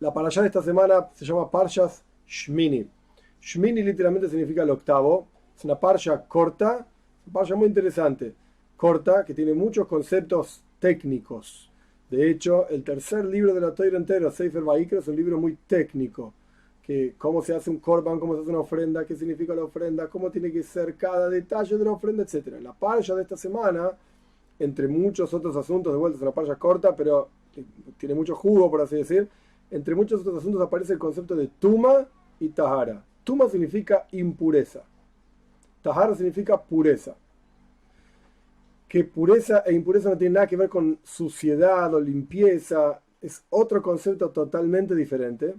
La parashá de esta semana se llama Parshas Shmini. Shmini literalmente significa el octavo. Es una parsha corta, una parsha muy interesante, corta, que tiene muchos conceptos técnicos. De hecho, el tercer libro de la Torá entero, Sefer Vayikra, es un libro muy técnico. Que cómo se hace un korban, cómo se hace una ofrenda, qué significa la ofrenda, cómo tiene que ser cada detalle de la ofrenda, etc. La parsha de esta semana, entre muchos otros asuntos, de vuelta es una parsha corta, pero tiene mucho jugo, por así decir. Entre muchos otros asuntos aparece el concepto de Tuma y Tahara. Tuma significa impureza. Tahara significa pureza. Que pureza e impureza no tienen nada que ver con suciedad o limpieza. Es otro concepto totalmente diferente.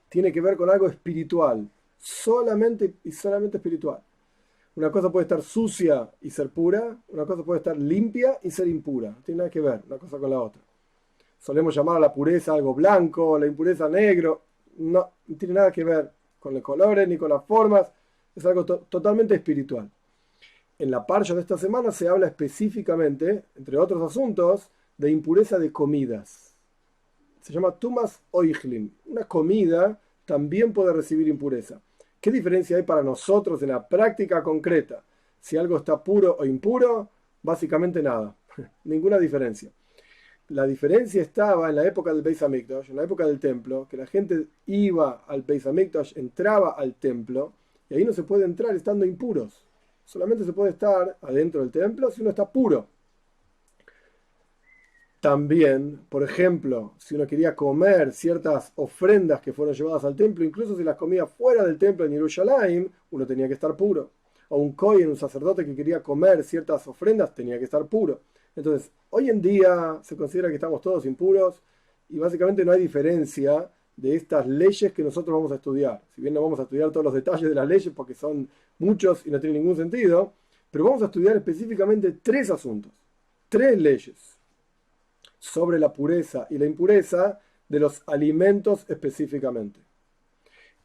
Tiene que ver con algo espiritual. Solamente y solamente espiritual. Una cosa puede estar sucia y ser pura. Una cosa puede estar limpia y ser impura. No tiene nada que ver una cosa con la otra. Solemos llamar a la pureza algo blanco, la impureza negro. No tiene nada que ver con los colores ni con las formas. Es algo totalmente espiritual. En la parsha de esta semana se habla específicamente, entre otros asuntos, de impureza de comidas. Se llama Tumas Oichlin. Una comida también puede recibir impureza. ¿Qué diferencia hay para nosotros en la práctica concreta? Si algo está puro o impuro, básicamente nada. Ninguna diferencia. La diferencia estaba en la época del Beis Hamikdash, en la época del templo, que la gente iba al Beis Hamikdash, entraba al templo, y ahí no se puede entrar estando impuros. Solamente se puede estar adentro del templo si uno está puro. También, por ejemplo, si uno quería comer ciertas ofrendas que fueron llevadas al templo, incluso si las comía fuera del templo en Jerusalén, uno tenía que estar puro. O un kohen, un sacerdote que quería comer ciertas ofrendas, tenía que estar puro. Entonces, hoy en día se considera que estamos todos impuros y básicamente no hay diferencia de estas leyes que nosotros vamos a estudiar. Si bien no vamos a estudiar todos los detalles de las leyes porque son muchos y no tienen ningún sentido, pero vamos a estudiar específicamente tres asuntos, tres leyes sobre la pureza y la impureza de los alimentos específicamente.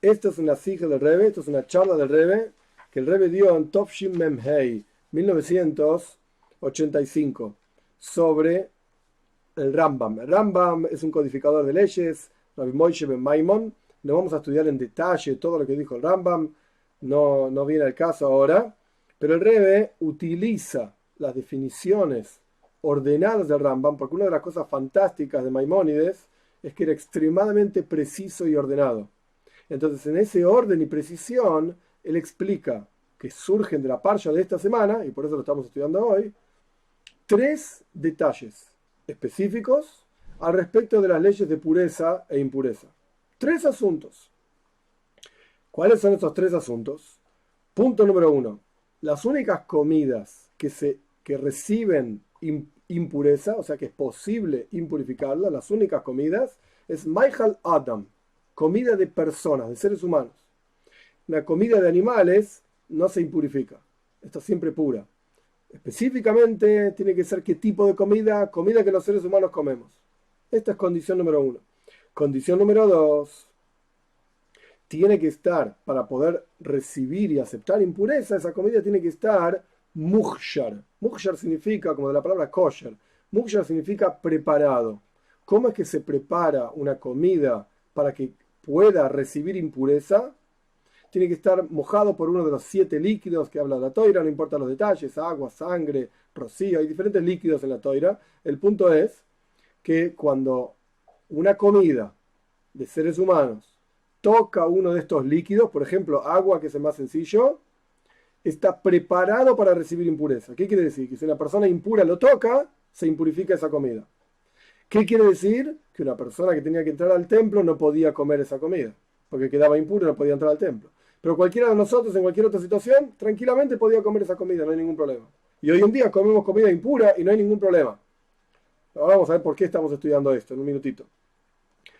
Esto es una sija del Rebbe, esto es una charla del Rebbe que el Rebbe dio en Tovshin Memhei 1985 sobre el Rambam. El Rambam es un codificador de leyes, Rabbi Moshe ben Maimon. No vamos a estudiar en detalle todo lo que dijo el Rambam, no viene al caso ahora, pero el Rebbe utiliza las definiciones ordenadas del Rambam, porque una de las cosas fantásticas de Maimónides es que era extremadamente preciso y ordenado. Entonces, en ese orden y precisión, él explica que surgen de la parsha de esta semana, y por eso lo estamos estudiando hoy, tres detalles específicos al respecto de las leyes de pureza e impureza. Tres asuntos. ¿Cuáles son esos tres asuntos? Punto número 1. Las únicas comidas que reciben impureza, o sea que es posible impurificarlas, las únicas comidas, es Maihal Adam, comida de personas, de seres humanos. Una comida de animales no se impurifica, está siempre pura. Específicamente tiene que ser qué tipo de comida, comida que los seres humanos comemos. Esta es condición número 1. Condición número 2, tiene que estar, para poder recibir y aceptar impureza, esa comida tiene que estar muhshar. Muhshar significa, como de la palabra kosher, muhshar significa preparado. ¿Cómo es que se prepara una comida para que pueda recibir impureza? Tiene que estar mojado por uno de los 7 líquidos que habla la Toira, no importa los detalles, agua, sangre, rocío, hay diferentes líquidos en la Toira. El punto es que cuando una comida de seres humanos toca uno de estos líquidos, por ejemplo, agua, que es el más sencillo, está preparado para recibir impureza. ¿Qué quiere decir? Que si una persona impura lo toca, se impurifica esa comida. ¿Qué quiere decir? Que una persona que tenía que entrar al templo no podía comer esa comida, porque quedaba impuro y no podía entrar al templo. Pero cualquiera de nosotros, en cualquier otra situación, tranquilamente podía comer esa comida, no hay ningún problema. Y hoy en día comemos comida impura y no hay ningún problema. Ahora vamos a ver por qué estamos estudiando esto en un minutito.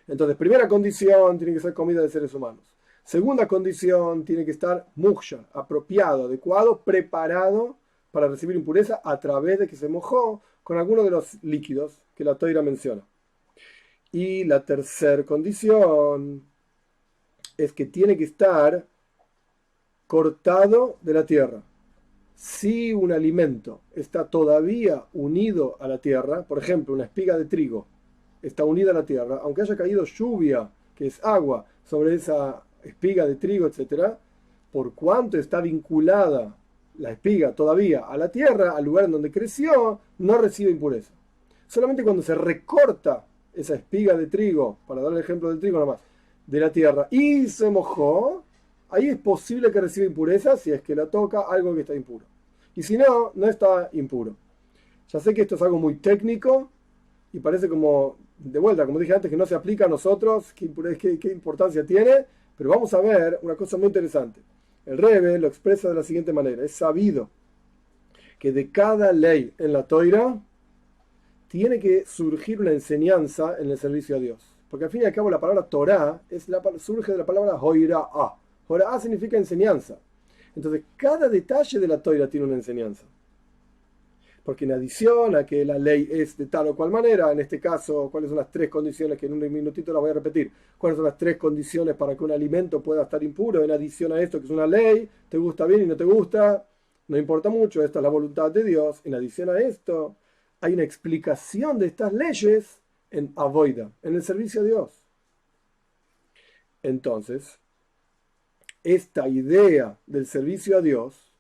Entonces, primera condición, tiene que ser comida de seres humanos. Segunda condición, tiene que estar muhshar, apropiado, adecuado, preparado para recibir impureza a través de que se mojó con alguno de los líquidos que la Toira menciona. Y la tercera condición es que tiene que estar cortado de la tierra. Si un alimento está todavía unido a la tierra, por ejemplo, una espiga de trigo, está unida a la tierra, aunque haya caído lluvia, que es agua, sobre esa espiga de trigo, etc., por cuanto está vinculada la espiga todavía a la tierra, al lugar en donde creció, no recibe impureza. Solamente cuando se recorta esa espiga de trigo, para dar el ejemplo del trigo nomás, de la tierra, y se mojó, ahí es posible que reciba impureza si es que la toca algo que está impuro. Y si no, no está impuro. Ya sé que esto es algo muy técnico y parece como, de vuelta, como dije antes, que no se aplica a nosotros, qué importancia tiene, pero vamos a ver una cosa muy interesante. El Rebbe lo expresa de la siguiente manera: es sabido que de cada ley en la Toira tiene que surgir una enseñanza en el servicio a Dios. Porque al fin y al cabo la palabra Torah surge de la palabra Hoira'ah. Hoira'ah significa enseñanza. Entonces cada detalle de la Toira tiene una enseñanza. Porque en adición a que la ley es de tal o cual manera, en este caso, ¿cuáles son las tres condiciones? Que en un minutito las voy a repetir. ¿Cuáles son las tres condiciones para que un alimento pueda estar impuro? En adición a esto, que es una ley, te gusta bien y no te gusta, no importa mucho, esta es la voluntad de Dios. En adición a esto, hay una explicación de estas leyes en Avoida, en el servicio a Dios. Entonces, esta idea del servicio a Dios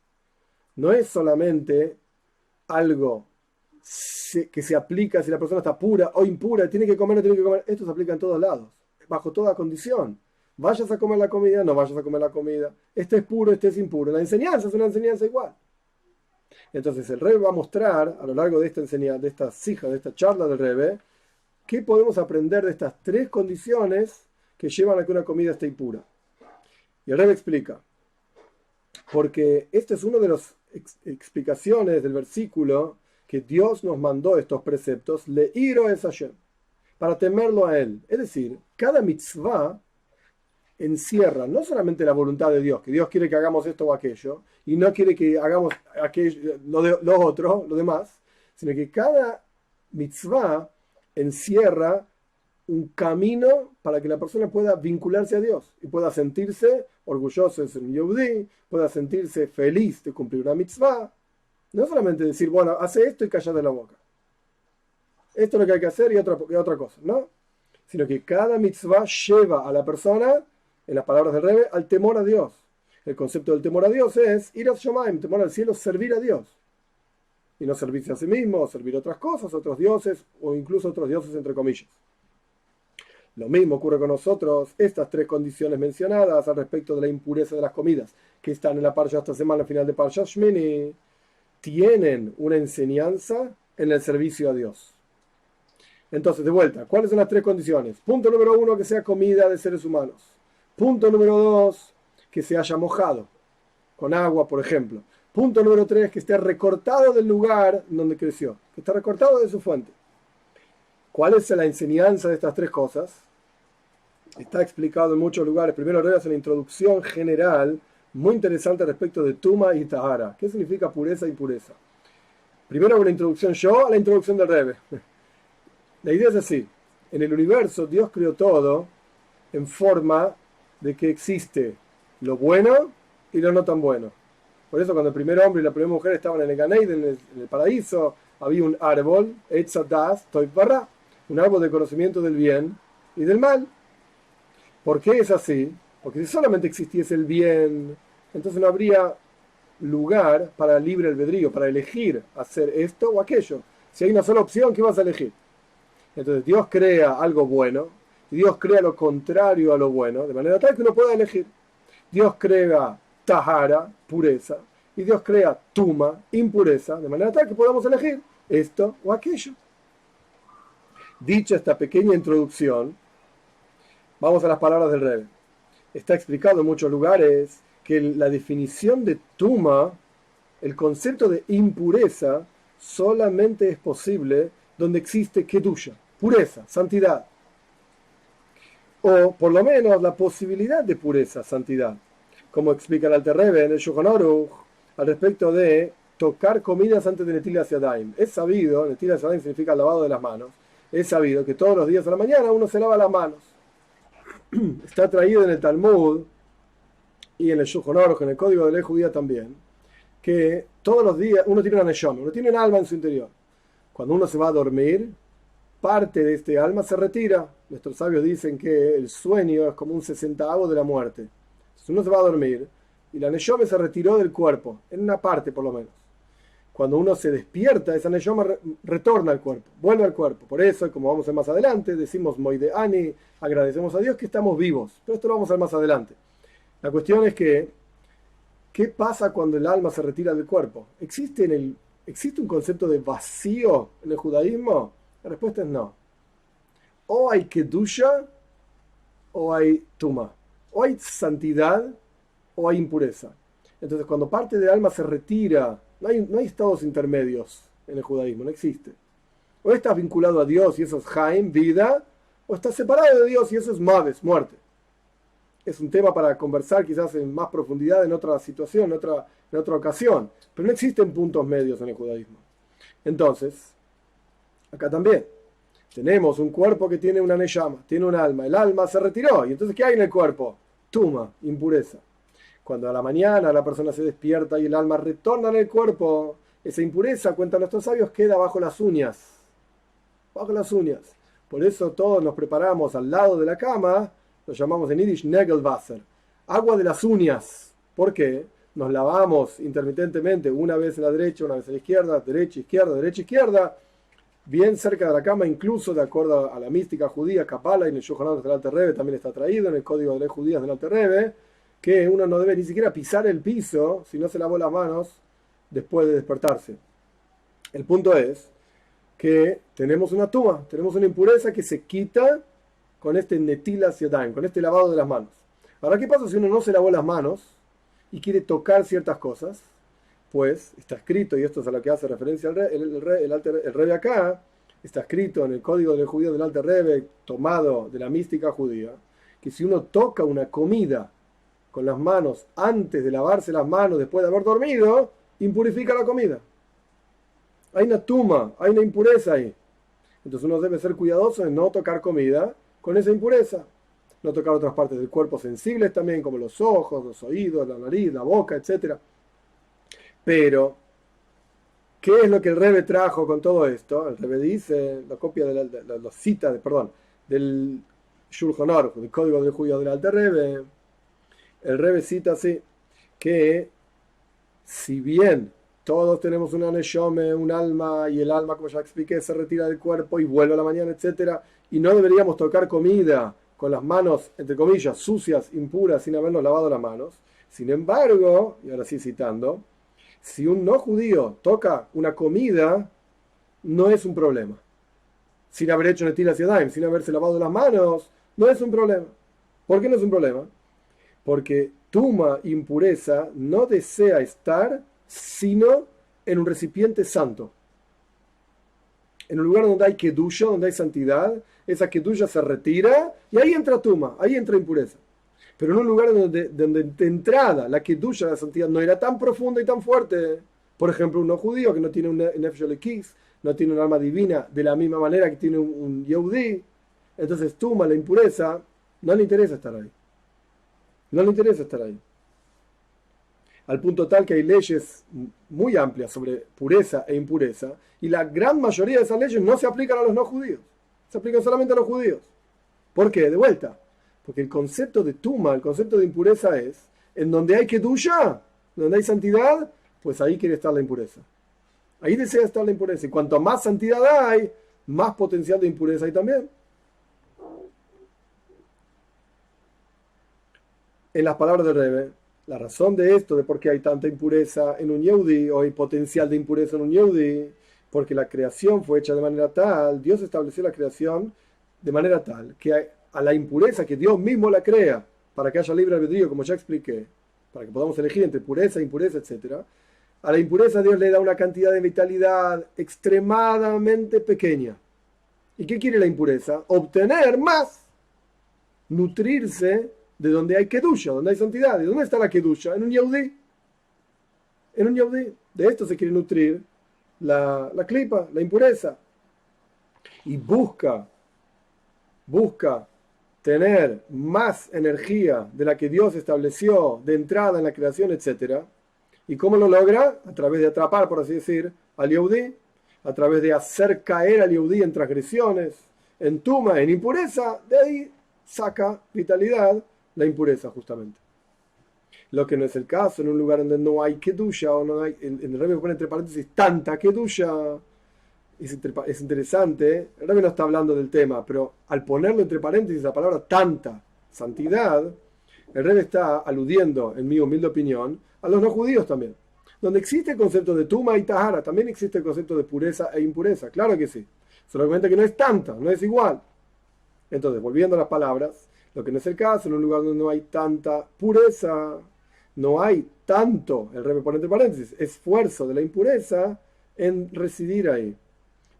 no es solamente algo que se aplica si la persona está pura o impura, tiene que comer o no tiene que comer. Esto se aplica en todos lados, bajo toda condición. Vayas a comer la comida, no vayas a comer la comida. Este es puro, este es impuro. La enseñanza es una enseñanza igual. Entonces el Rebbe va a mostrar a lo largo de esta enseñanza, de esta sija, de esta charla del Rebbe, qué podemos aprender de estas tres condiciones que llevan a que una comida esté impura. Y el Rebbe explica, porque este es uno de las explicaciones del versículo que Dios nos mandó estos preceptos, leiro es Hashem, para temerlo a Él. Es decir, cada mitzvah encierra no solamente la voluntad de Dios, que Dios quiere que hagamos esto o aquello, y no quiere que hagamos aquello, lo otro, lo demás, sino que cada mitzvah encierra un camino para que la persona pueda vincularse a Dios y pueda sentirse orgulloso de ser un yehudí, pueda sentirse feliz de cumplir una mitzvah. No solamente decir, bueno, hace esto y cállate la boca. Esto es lo que hay que hacer y otra cosa, ¿no? Sino que cada mitzvah lleva a la persona, en las palabras del Rebbe, al temor a Dios. El concepto del temor a Dios es ir al Shomayim, temor al cielo, servir a Dios. Y no servirse a sí mismo, o servir a otras cosas, otros dioses, o incluso otros dioses entre comillas. Lo mismo ocurre con nosotros. Estas tres condiciones mencionadas al respecto de la impureza de las comidas, que están en la parsha esta semana, al final de Parsha Shmini, tienen una enseñanza en el servicio a Dios. Entonces, de vuelta, ¿cuáles son las tres condiciones? Punto número 1, que sea comida de seres humanos. Punto número 2, que se haya mojado con agua, por ejemplo. Punto número 3, que esté recortado del lugar donde creció, que esté recortado de su fuente. ¿Cuál es la enseñanza de estas tres cosas? Está explicado en muchos lugares. Primero leas una introducción general muy interesante respecto de Tuma y Tahara. ¿Qué significa pureza e impureza? Primero hago una introducción yo a la introducción del Rebbe. La idea es así. En el universo Dios creó todo en forma de que existe lo bueno y lo no tan bueno. Por eso cuando el primer hombre y la primera mujer estaban en el Gan Eden, en el paraíso, había un árbol, Eitz Hadas Toiv Barra, un árbol de conocimiento del bien y del mal. ¿Por qué es así? Porque si solamente existiese el bien, entonces no habría lugar para libre albedrío, para elegir hacer esto o aquello. Si hay una sola opción, ¿qué vas a elegir? Entonces Dios crea algo bueno y Dios crea lo contrario a lo bueno, de manera tal que uno pueda elegir. Dios crea tahara, pureza, y Dios crea tuma, impureza, de manera tal que podamos elegir esto o aquello. Dicha esta pequeña introducción, vamos a las palabras del Rebbe. Está explicado en muchos lugares que la definición de tuma, el concepto de impureza, solamente es posible donde existe kedusha, pureza, santidad. O por lo menos la posibilidad de pureza, santidad. Como explica el Alter Rebbe en el Shulchan Aruch al respecto de tocar comidas antes de Netilas Yadayim. Es sabido, Netilas Yadayim significa lavado de las manos, es sabido que todos los días a la mañana uno se lava las manos. Está traído en el Talmud y en el Shulchan Aruch, en el Código de Ley Judía también, que todos los días uno tiene una neshama, uno tiene un alma en su interior. Cuando uno se va a dormir, parte de este alma se retira. Nuestros sabios dicen que el sueño es como un 60avo de la muerte. Entonces uno se va a dormir y la neshama se retiró del cuerpo, en una parte por lo menos. Cuando uno se despierta, esa neshama retorna al cuerpo, vuelve al cuerpo. Por eso, como vamos a ver más adelante, decimos Moideani, agradecemos a Dios que estamos vivos. Pero esto lo vamos a ver más adelante. La cuestión es que, ¿qué pasa cuando el alma se retira del cuerpo? ¿Existe un concepto de vacío en el judaísmo? La respuesta es no. O hay kedusha o hay tuma. O hay santidad o hay impureza. Entonces, cuando parte del alma se retira, no hay estados intermedios en el judaísmo, no existe. O estás vinculado a Dios y eso es Jaim, vida, o estás separado de Dios y eso es Maves, muerte. Es un tema para conversar quizás en más profundidad en otra situación, en otra ocasión, pero no existen puntos medios en el judaísmo. Entonces, acá también tenemos un cuerpo que tiene una neshama, tiene un alma, el alma se retiró, y entonces ¿qué hay en el cuerpo? Tuma, impureza. Cuando a la mañana la persona se despierta y el alma retorna en el cuerpo, esa impureza, cuentan nuestros sabios, queda bajo las uñas. Bajo las uñas. Por eso todos nos preparamos al lado de la cama, lo llamamos en Yiddish Negelwasser, agua de las uñas. ¿Por qué? Nos lavamos intermitentemente, una vez en la derecha, una vez en la izquierda, derecha, izquierda, bien cerca de la cama, incluso de acuerdo a la mística judía, Kabbalah, y en el Shulchan Aruch del Alter Rebbe también está traído, en el Código de Leyes Judías del Alter Rebbe, que uno no debe ni siquiera pisar el piso si no se lavó las manos después de despertarse. El punto es que tenemos una tuma, tenemos una impureza que se quita con este netilas yadayim, con este lavado de las manos. Ahora, ¿qué pasa si uno no se lavó las manos y quiere tocar ciertas cosas? Pues está escrito, y esto es a lo que hace referencia el Rebbe acá, está escrito en el Código de Judíos del Alter Rebbe, tomado de la mística judía, que si uno toca una comida con las manos antes de lavarse las manos después de haber dormido, impurifica la comida. Hay una tuma, hay una impureza ahí. Entonces uno debe ser cuidadoso en no tocar comida con esa impureza. No tocar otras partes del cuerpo sensibles también, como los ojos, los oídos, la nariz, la boca, etc. Pero, ¿qué es lo que el Rebbe trajo con todo esto? El Rebbe dice, la copia la cita, del Shulchan Aruch, del Código del Judío del Alter Rebbe. El Rebbe cita así, que si bien todos tenemos una neshome, un alma, y el alma, como ya expliqué, se retira del cuerpo y vuelve a la mañana, etc., y no deberíamos tocar comida con las manos, entre comillas, sucias, impuras, sin habernos lavado las manos. Sin embargo, y ahora sí citando, si un no judío toca una comida, no es un problema. Sin haber hecho netilas yadayim, sin haberse lavado las manos, no es un problema. ¿Por qué no es un problema? Porque tuma, impureza, no desea estar sino en un recipiente santo. En un lugar donde hay kedusha, donde hay santidad, esa kedusha se retira y ahí entra tuma, ahí entra impureza. Pero en un lugar donde de entrada la kedusha, la santidad, no era tan profunda y tan fuerte, por ejemplo, un no judío que no tiene un nefesh elokis, no tiene un alma divina de la misma manera que tiene un yehudí, entonces tuma, la impureza, no le interesa estar ahí. No le interesa estar ahí. Al punto tal que hay leyes muy amplias sobre pureza e impureza, y la gran mayoría de esas leyes no se aplican a los no judíos, se aplican solamente a los judíos. ¿Por qué? De vuelta, porque el concepto de tuma, el concepto de impureza es, en donde hay kedusha, donde hay santidad, pues ahí quiere estar la impureza. Ahí desea estar la impureza, y cuanto más santidad hay, más potencial de impureza hay también. En las palabras del Rebbe, la razón de esto, de por qué hay tanta impureza en un yehudí, o hay potencial de impureza en un yehudí, porque la creación fue hecha de manera tal, Dios estableció la creación de manera tal, que a la impureza que Dios mismo la crea, para que haya libre albedrío, como ya expliqué, para que podamos elegir entre pureza, impureza, etc., a la impureza Dios le da una cantidad de vitalidad extremadamente pequeña. ¿Y qué quiere la impureza? Obtener más, nutrirse de donde hay kedusha, donde hay santidad. ¿Y dónde está la kedusha? En un yehudí. En un yehudí. De esto se quiere nutrir la klipa, la impureza. Y busca tener más energía de la que Dios estableció de entrada en la creación, etc. ¿Y cómo lo logra? A través de atrapar, por así decir, al yehudí. a través de hacer caer al Yehudí en transgresiones, en tuma, en impureza, de ahí saca vitalidad la impureza justamente. Lo que no es el caso en un lugar donde no hay kedusha, o no hay, en el Rebbe pone entre paréntesis tanta kedusha. Es interesante, el Rebbe no está hablando del tema, pero al ponerlo entre paréntesis la palabra tanta santidad, el Rebbe está aludiendo, en mi humilde opinión, a los no judíos también. Donde existe el concepto de tuma y tahara, también existe el concepto de pureza e impureza, claro que sí. Solamente que no es tanta, no es igual. Entonces, volviendo a las palabras, lo que no es el caso, en un lugar donde no hay tanta pureza, no hay tanto, el Rebbe pone entre paréntesis, esfuerzo de la impureza en residir ahí.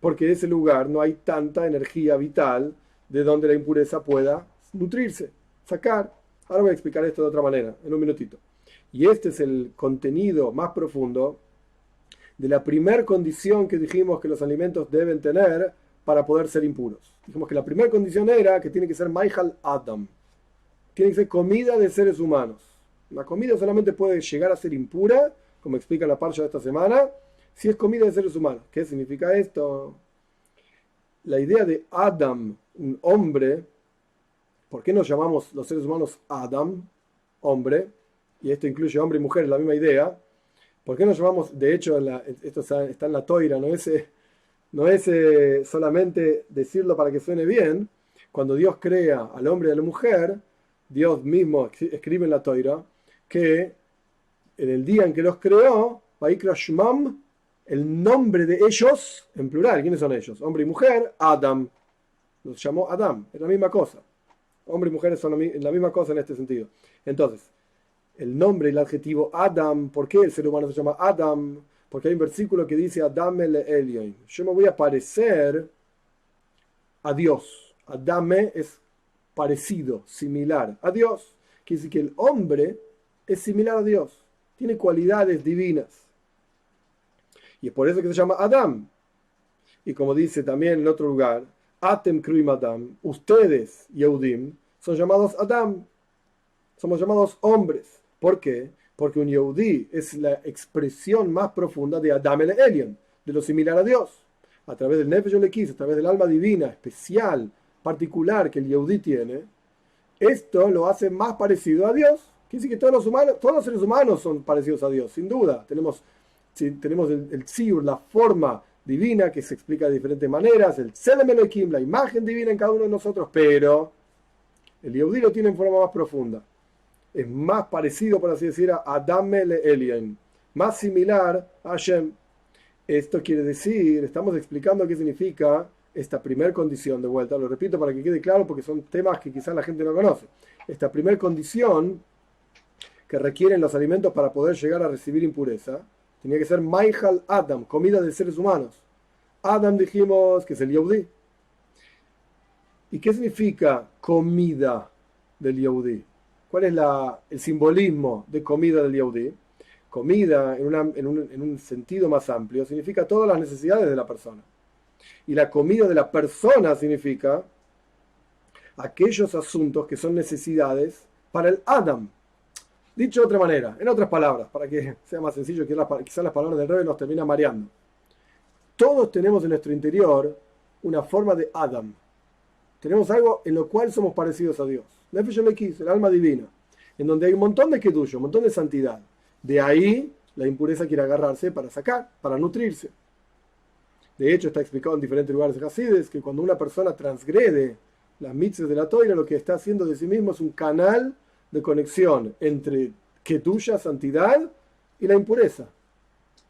Porque en ese lugar no hay tanta energía vital de donde la impureza pueda nutrirse, sacar. Ahora voy a explicar esto de otra manera, en un minutito. Y este es el contenido más profundo de la primera condición que dijimos que los alimentos deben tener para poder ser impuros. Dijimos que la primera condición era que tiene que ser Maihal Adam. Tiene que ser comida de seres humanos. La comida solamente puede llegar a ser impura, como explica la parsha de esta semana, si es comida de seres humanos. ¿Qué significa esto? La idea de Adam, un hombre, ¿por qué nos llamamos los seres humanos Adam, hombre? Y esto incluye hombre y mujer, es la misma idea. ¿Por qué nos llamamos, de hecho, esto está en la Toira, no es solamente decirlo para que suene bien? Cuando Dios crea al hombre y a la mujer, Dios mismo escribe en la Toira que en el día en que los creó, Vaikra Shmam, el nombre de ellos, en plural, ¿quiénes son ellos? Hombre y mujer, Adam. Los llamó Adam, es la misma cosa. Hombre y mujeres son la misma cosa en este sentido. Entonces, el nombre y el adjetivo Adam, ¿por qué el ser humano se llama Adam? Porque hay un versículo que dice Adam el Elyon. Yo me voy a parecer a Dios. Adame es parecido, similar a Dios. Quiere decir que el hombre es similar a Dios. Tiene cualidades divinas. Y es por eso que se llama Adam. Y como dice también en otro lugar, Atem Kruim Adam, ustedes, Yehudim, son llamados Adam. Somos llamados hombres. ¿Por qué? Porque un Yehudí es la expresión más profunda de Adam el Elyon, de lo similar a Dios. A través del Nefesh Elekis, a través del alma divina, especial, particular que el Yehudí tiene, esto lo hace más parecido a Dios. Quiere decir que todos los seres humanos son parecidos a Dios, sin duda. Tenemos el Tziyur, la forma divina que se explica de diferentes maneras, el Tselem Elohim, la imagen divina en cada uno de nosotros, pero el Yehudí lo tiene en forma más profunda. Es más parecido, por así decir, a Adam el Elyon, más similar a Hashem. Esto quiere decir, estamos explicando qué significa esta primera condición, de vuelta, lo repito para que quede claro porque son temas que quizás la gente no conoce. Esta primera condición que requieren los alimentos para poder llegar a recibir impureza, tenía que ser Maihal Adam, comida de seres humanos. Adam dijimos que es el Yehudí. ¿Y qué significa comida del Yehudí? ¿Cuál es el simbolismo de comida del Yehudí? Comida, en un sentido más amplio, significa todas las necesidades de la persona. Y la comida de la persona significa aquellos asuntos que son necesidades para el Adam. Dicho de otra manera, en otras palabras, para que sea más sencillo, quizás las palabras del Rebbe nos terminan mareando. Todos tenemos en nuestro interior una forma de Adam. Tenemos algo en lo cual somos parecidos a Dios. Nefesh Elekis, el alma divina, en donde hay un montón de kedusha, un montón de santidad. De ahí la impureza quiere agarrarse para sacar, para nutrirse. De hecho, está explicado en diferentes lugares de Hasides que cuando una persona transgrede las mitzvahs de la Toira, lo que está haciendo de sí mismo es un canal de conexión entre kedusha, santidad, y la impureza.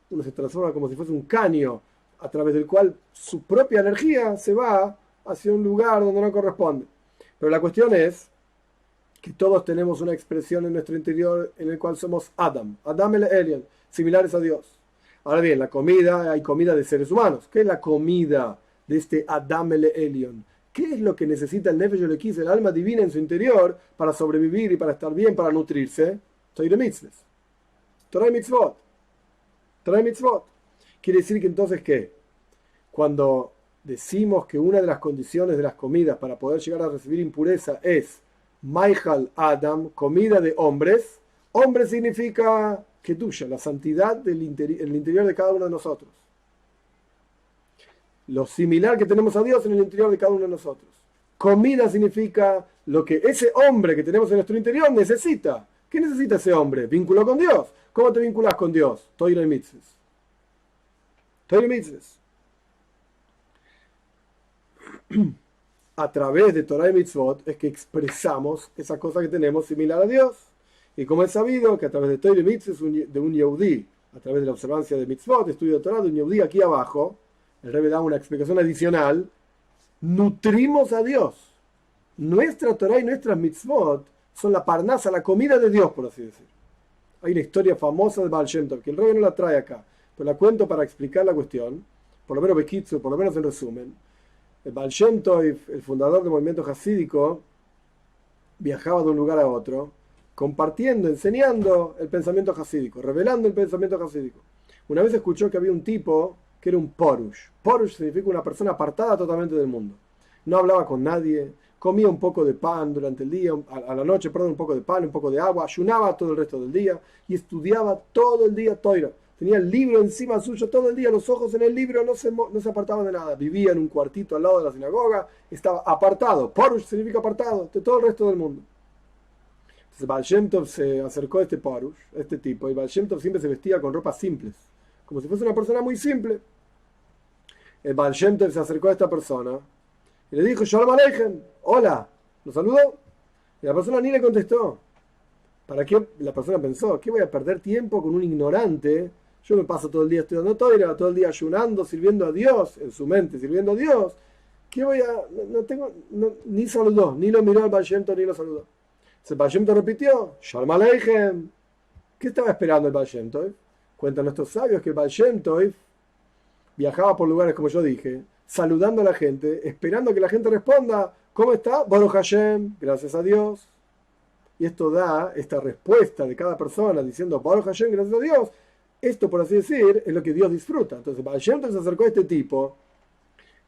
Uno se transforma como si fuese un caño a través del cual su propia energía se va hacia un lugar donde no corresponde. Pero la cuestión es que todos tenemos una expresión en nuestro interior en el cual somos Adam el Elyon, similares a Dios. Ahora bien, la comida, hay comida de seres humanos. ¿Qué es la comida de este Adam el Elyon? ¿Qué es lo que necesita el Nefesh Elekis, el alma divina en su interior, para sobrevivir y para estar bien, para nutrirse? Torah mitzvot. Torah mitzvot. Torah mitzvot. Quiere decir que entonces, ¿qué? Cuando decimos que una de las condiciones de las comidas para poder llegar a recibir impureza es Maihal Adam, comida de hombres, hombre significa Kedusha, la santidad del interior de cada uno de nosotros. lo similar que tenemos a Dios en el interior de cada uno de nosotros. Comida significa lo que ese hombre que tenemos en nuestro interior necesita. ¿Qué necesita ese hombre? Vínculo con Dios. ¿Cómo te vinculas con Dios? Torah y mitzvos. Torah y mitzvos. A través de Torah y mitzvot es que expresamos esa cosa que tenemos similar a Dios. Y como es sabido que a través de Torah y mitzvot de un Yehudí, a través de la observancia de mitzvot, estudio de Torah de un Yehudí, aquí abajo, el Rebbe da una explicación adicional, nutrimos a Dios. Nuestra Torah y nuestras mitzvot son la parnasa, la comida de Dios, por así decir. Hay una historia famosa de Baal Shem Tov, que el Rebbe no la trae acá, pero la cuento para explicar la cuestión, por lo menos bekitzu, por lo menos en resumen. El Baal Shem Tov, el fundador del movimiento hasídico, viajaba de un lugar a otro, compartiendo, enseñando el pensamiento hasídico, revelando el pensamiento hasídico. Una vez escuchó que había un tipo que era un porush. Porush significa una persona apartada totalmente del mundo. No hablaba con nadie, comía un poco de pan durante el día, a la noche, un poco de pan, un poco de agua, ayunaba todo el resto del día y estudiaba todo el día Torah. Tenía el libro encima suyo todo el día, los ojos en el libro, no se apartaba de nada. Vivía en un cuartito al lado de la sinagoga, estaba apartado. Porush significa apartado de todo el resto del mundo. Entonces Baal Shem Tov se acercó a este Porush, a este tipo, y Baal Shem Tov siempre se vestía con ropas simples, como si fuese una persona muy simple. El Baal Shem Tov se acercó a esta persona y le dijo, Shalom Aleichem, hola, lo saludó, y la persona ni le contestó. ¿Para qué? La persona pensó, ¿qué voy a perder tiempo con un ignorante? Yo me paso todo el día estudiando Torah, todo el día ayunando, sirviendo a Dios, en su mente, sirviendo a Dios. ¿Qué voy a...? Ni saludó, ni lo miró al Baal Shem Tov, ni lo saludó. El Baal Shem Tov repitió, Shalom Aleichem. ¿Qué estaba esperando el Baal Shem Tov? Cuentan nuestros sabios que el Baal Shem Tov viajaba por lugares, como yo dije, saludando a la gente, esperando que la gente responda, ¿cómo está? Baruch Hashem, gracias a Dios. Y esto da esta respuesta de cada persona diciendo Baruch Hashem, gracias a Dios. Esto, por así decir, es lo que Dios disfruta. Entonces Baal Shem Tov se acercó a este tipo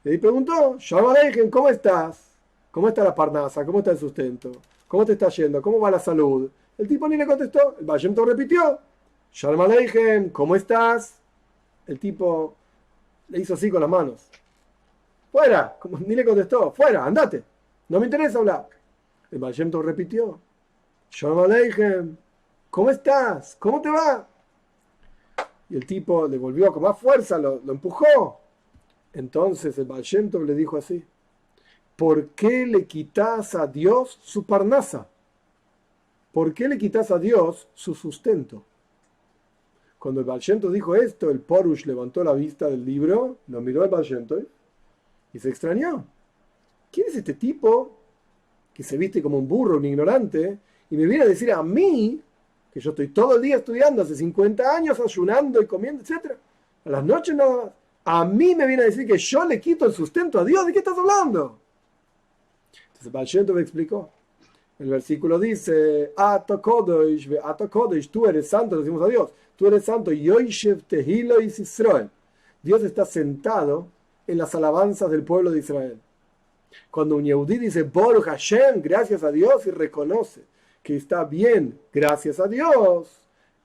y le preguntó, Shalom Aleichem, ¿cómo estás? ¿Cómo está la parnasa? ¿Cómo está el sustento? ¿Cómo te está yendo? ¿Cómo va la salud? El tipo ni le contestó. El Baal Shem Tov repitió, Shalom Aleichem, ¿cómo estás? El tipo le hizo así con las manos. Fuera, ni le contestó. Fuera, andate. No me interesa hablar. El Baal Shem Tov repitió, Shalom Aleichem, ¿cómo estás? ¿Cómo te va? Y el tipo le volvió con más fuerza, lo empujó. Entonces el Baal Shem Tov le dijo así, ¿por qué le quitas a Dios su parnasa? ¿Por qué le quitas a Dios su sustento? Cuando el Baal Shem Tov dijo esto, el Porush levantó la vista del libro, lo miró al Baal Shem Tov y se extrañó. ¿Quién es este tipo que se viste como un burro, un ignorante, y me viene a decir a mí, que yo estoy todo el día estudiando, hace 50 años, ayunando y comiendo, etc. A las noches nada más. A mí me viene a decir que yo le quito el sustento a Dios. ¿De qué estás hablando? Entonces Baal Shem Tov me explicó. El versículo dice, Ato Kodesh, tú eres santo, le decimos a Dios, tú eres santo, Yoishev Tehilo is Israel. Dios está sentado en las alabanzas del pueblo de Israel. Cuando un Yehudí dice, Baruch Hashem, gracias a Dios, y reconoce que está bien, gracias a Dios,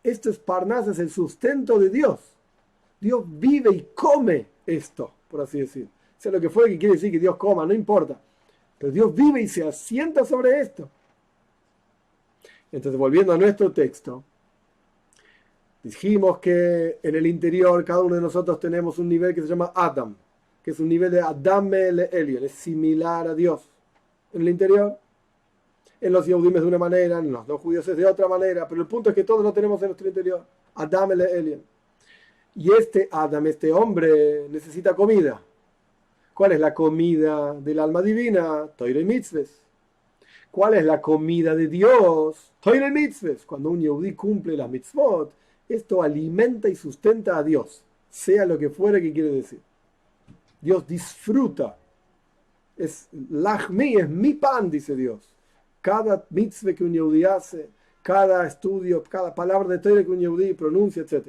esto es Parnas, es el sustento de Dios. Dios vive y come esto, por así decir. Sea lo que fuera que quiere decir que Dios coma, no importa. Pero Dios vive y se asienta sobre esto. Entonces, volviendo a nuestro texto, dijimos que en el interior cada uno de nosotros tenemos un nivel que se llama Adam, que es un nivel de Adam le Elion, es similar a Dios en el interior. En los Yehudim es de una manera, en los no judíos es de otra manera, pero el punto es que todos lo tenemos en nuestro interior. Adam le Elion. Y este Adam, este hombre, necesita comida. ¿Cuál es la comida del alma divina? Torah y mitzvos. ¿Cuál es la comida de Dios? Torah y mitzvos. Cuando un Yehudí cumple las mitzvot, esto alimenta y sustenta a Dios, sea lo que fuera que quiere decir. Dios disfruta. Es lachmi, es mi pan, dice Dios. Cada mitzvah que un Yehudí hace, cada estudio, cada palabra de Torah que un Yehudí pronuncia, etc.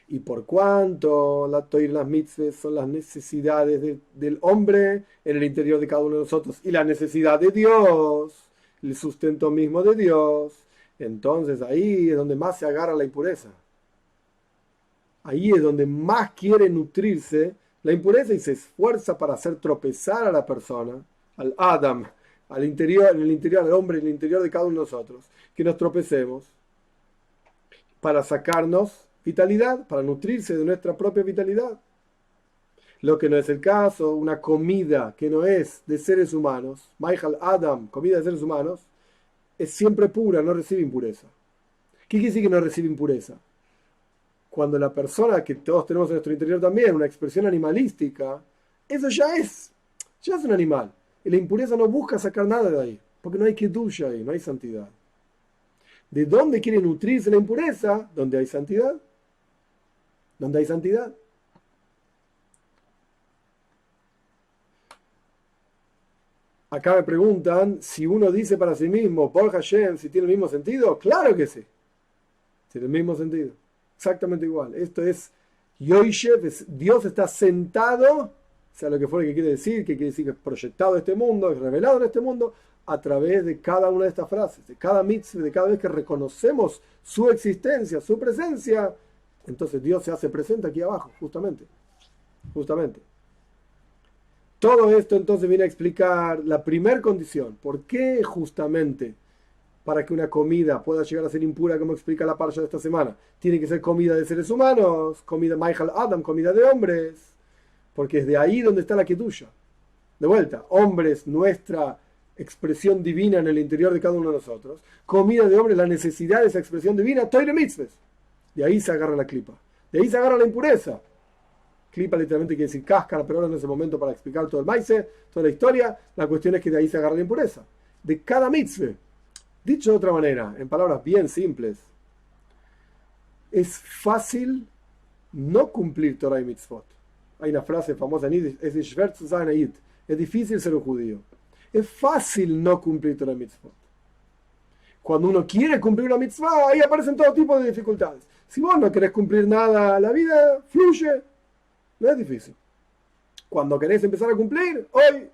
Y por cuanto la Torah y las mitzvahs son las necesidades del hombre en el interior de cada uno de nosotros y la necesidad de Dios, el sustento mismo de Dios, entonces ahí es donde más se agarra la impureza. Ahí es donde más quiere nutrirse la impureza y se esfuerza para hacer tropezar a la persona, al Adam, al interior, en el interior del hombre, en el interior de cada uno de nosotros, que nos tropecemos para sacarnos vitalidad, para nutrirse de nuestra propia vitalidad. Lo que no es el caso, una comida que no es de seres humanos, Maihal Adam, comida de seres humanos, es siempre pura, no recibe impureza. ¿Qué quiere decir que no recibe impureza? Cuando la persona que todos tenemos en nuestro interior también, una expresión animalística, eso ya es un animal. Y la impureza no busca sacar nada de ahí, porque no hay kedusha ahí, no hay santidad. ¿De dónde quiere nutrirse la impureza? ¿Dónde hay santidad? ¿Dónde hay santidad? Acá me preguntan si uno dice para sí mismo, por Hashem, si tiene el mismo sentido. Claro que sí. Tiene el mismo sentido. Exactamente igual. Esto es Yoishev, Dios está sentado, sea lo que fuera que quiere decir, que quiere decir que es proyectado en este mundo, es revelado en este mundo, a través de cada una de estas frases, de cada mitzvah, de cada vez que reconocemos su existencia, su presencia, entonces Dios se hace presente aquí abajo, justamente. Todo esto entonces viene a explicar la primera condición. ¿Por qué justamente para que una comida pueda llegar a ser impura, como explica la parsha de esta semana? Tiene que ser comida de seres humanos, comida Maihal Adam, comida de hombres, porque es de ahí donde está la kedusha. De vuelta, hombres, nuestra expresión divina en el interior de cada uno de nosotros. Comida de hombres, la necesidad de esa expresión divina, Toire Mitzvahs. De ahí se agarra la clipa. De ahí se agarra la impureza. Clipa literalmente quiere decir cáscara, pero ahora no es el momento para explicar todo el maíz, toda la historia. La cuestión es que de ahí se agarra la impureza. De cada mitzvah. Dicho de otra manera, en palabras bien simples, es fácil no cumplir Torah y mitzvot. Hay una frase famosa en Yiddish, es difícil ser un judío. Es fácil no cumplir Torah y mitzvot. Cuando uno quiere cumplir una mitzvah, ahí aparecen todo tipo de dificultades. Si vos no querés cumplir nada, la vida fluye. No es difícil. Cuando querés empezar a cumplir, hoy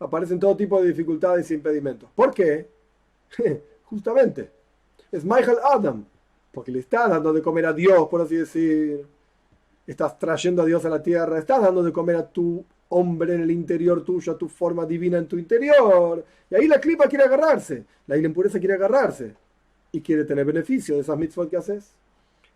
aparecen todo tipo de dificultades e impedimentos. ¿Por qué? Justamente. Es Michael Adam. Porque le estás dando de comer a Dios, por así decir. Estás trayendo a Dios a la tierra. Estás dando de comer a tu hombre en el interior tuyo, a tu forma divina en tu interior. Y ahí la clipa quiere agarrarse. La impureza quiere agarrarse. Y quiere tener beneficio de esas mitzvot que haces.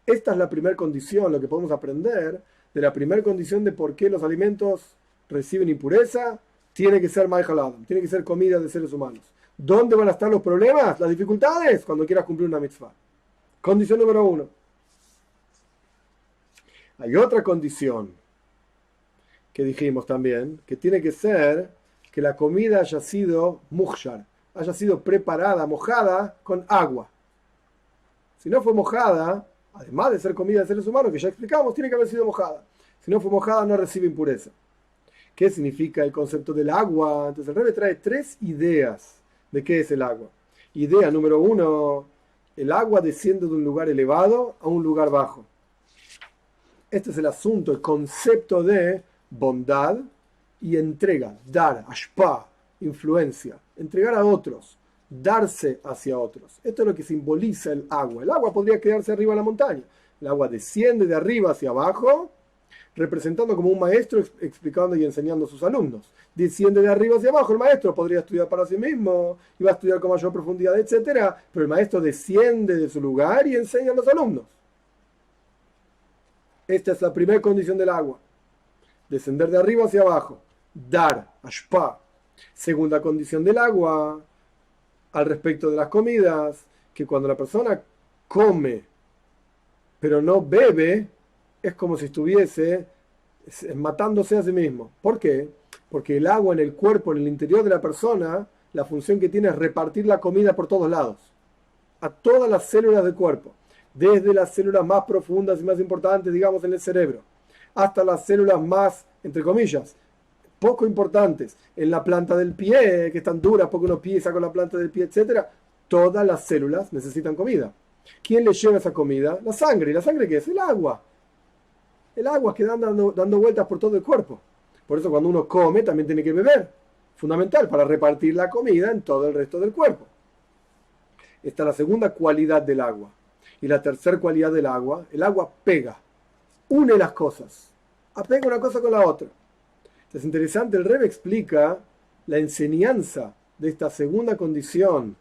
Esta es la primera condición, lo que podemos aprender de la primera condición de por qué los alimentos reciben impureza. Tiene que ser Maihal Adam, tiene que ser comida de seres humanos. ¿Dónde van a estar los problemas, las dificultades? Cuando quieras cumplir una mitzvah. Condición número 1. Hay otra condición que dijimos también, que tiene que ser que la comida haya sido muhshar, haya sido preparada, mojada con agua. Si no fue mojada, además de ser comida de seres humanos, que ya explicamos, tiene que haber sido mojada. Si no fue mojada, no recibe impureza. ¿Qué significa el concepto del agua? Entonces el Rebbe trae 3 ideas de qué es el agua. Idea número 1, el agua desciende de un lugar elevado a un lugar bajo. Este es el asunto, el concepto de bondad y entrega, dar, ashpa, influencia, entregar a otros, darse hacia otros. Esto es lo que simboliza el agua. El agua podría quedarse arriba de la montaña. El agua desciende de arriba hacia abajo, representando como un maestro explicando y enseñando a sus alumnos. Desciende de arriba hacia abajo, el maestro podría estudiar para sí mismo, iba a estudiar con mayor profundidad, etc. Pero el maestro desciende de su lugar y enseña a los alumnos. Esta es la primera condición del agua. Descender de arriba hacia abajo. Dar, ashpa. Segunda condición del agua, al respecto de las comidas, que cuando la persona come, pero no bebe, es como si estuviese matándose a sí mismo. ¿Por qué? Porque el agua en el cuerpo, en el interior de la persona, la función que tiene es repartir la comida por todos lados, a todas las células del cuerpo, desde las células más profundas y más importantes, digamos, en el cerebro, hasta las células más, entre comillas, poco importantes, en la planta del pie, que están duras porque uno pisa con la planta del pie, etc. Todas las células necesitan comida. ¿Quién le lleva esa comida? La sangre. ¿Y la sangre qué es? El agua. El agua que dan dando vueltas por todo el cuerpo. Por eso cuando uno come también tiene que beber. Fundamental para repartir la comida en todo el resto del cuerpo. Esta es la segunda cualidad del agua. Y la tercera cualidad del agua, el agua pega, une las cosas. apega una cosa con la otra. Es interesante, el Rebbe explica la enseñanza de esta segunda condición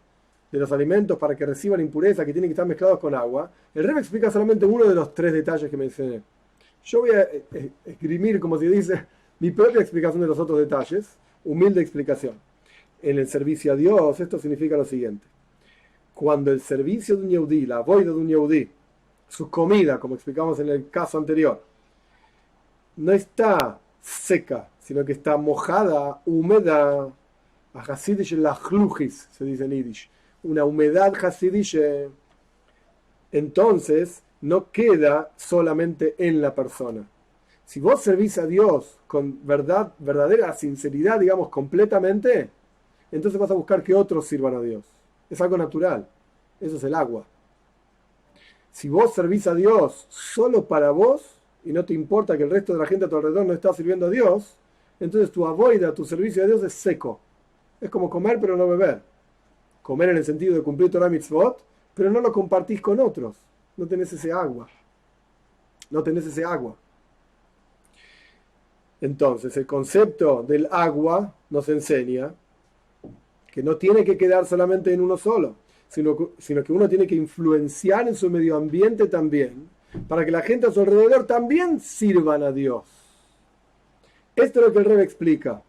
de los alimentos para que reciban impureza, que tienen que estar mezclados con agua. El Rebbe explica solamente uno de los 3 detalles que mencioné. Yo voy a esgrimir, como se dice, mi propia explicación de los otros detalles, humilde explicación. En el servicio a Dios, esto significa lo siguiente. Cuando el servicio de un Yehudí, la avoida de un Yehudí, su comida, como explicamos en el caso anterior, no está seca, sino que está mojada, húmeda, a hasidish la chlujis, se dice en yiddish, una humedad hasidish, entonces no queda solamente en la persona. Si vos servís a Dios con verdadera sinceridad, digamos, completamente, entonces vas a buscar que otros sirvan a Dios. Es algo natural. Eso es el agua. Si vos servís a Dios solo para vos, y no te importa que el resto de la gente a tu alrededor no está sirviendo a Dios, entonces tu avoida, tu servicio a Dios es seco. Es como comer pero no beber. Comer en el sentido de cumplir Torah Mitzvot, pero no lo compartís con otros. No tenés ese agua. No tenés ese agua. Entonces, el concepto del agua nos enseña que no tiene que quedar solamente en uno solo, sino que uno tiene que influenciar en su medio ambiente también, para que la gente a su alrededor también sirvan a Dios. Esto es lo que el Rebbe explica.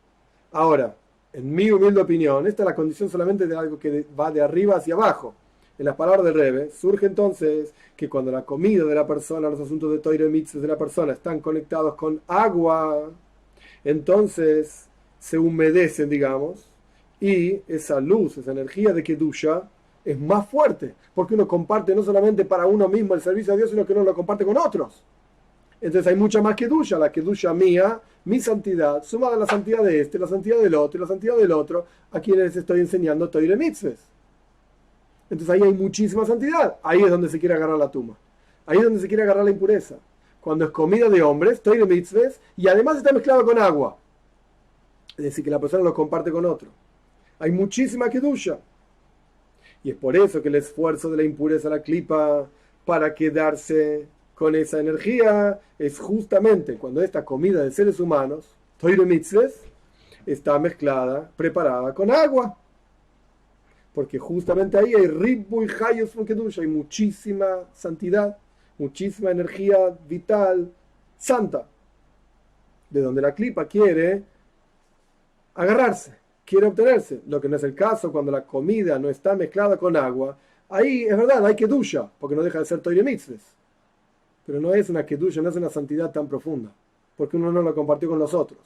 Ahora, en mi humilde opinión, esta es la condición solamente de algo que va de arriba hacia abajo. En las palabras del Rebbe, surge entonces que cuando la comida de la persona, los asuntos de Torah y mitzvot de la persona están conectados con agua, entonces se humedecen, digamos, y esa luz, esa energía de Kedusha es más fuerte, porque uno comparte no solamente para uno mismo el servicio a Dios, sino que uno lo comparte con otros. Entonces hay mucha más Kedusha, la Kedusha mía, mi santidad, sumada a la santidad de este, la santidad del otro y la santidad del otro, a quienes estoy enseñando Torah y mitzvot. Entonces ahí hay muchísima santidad. Ahí es donde se quiere agarrar la tuma. Ahí es donde se quiere agarrar la impureza. Cuando es comida de hombres, Torah y mitzvot, y además está mezclado con agua. Es decir, que la persona lo comparte con otro. Hay muchísima kedusha. Y es por eso que el esfuerzo de la impureza, la klipa, para quedarse con esa energía, es justamente cuando esta comida de seres humanos, Torah y mitzvot, está mezclada, preparada con agua. Porque justamente ahí hay ribu y hayos con kedusha, hay muchísima santidad, muchísima energía vital, santa, de donde la klipa quiere agarrarse, quiere obtenerse, lo que no es el caso cuando la comida no está mezclada con agua. Ahí es verdad, hay kedusha, porque no deja de ser Torah mitzvot, pero no es una kedusha, no es una santidad tan profunda, porque uno no lo compartió con los otros.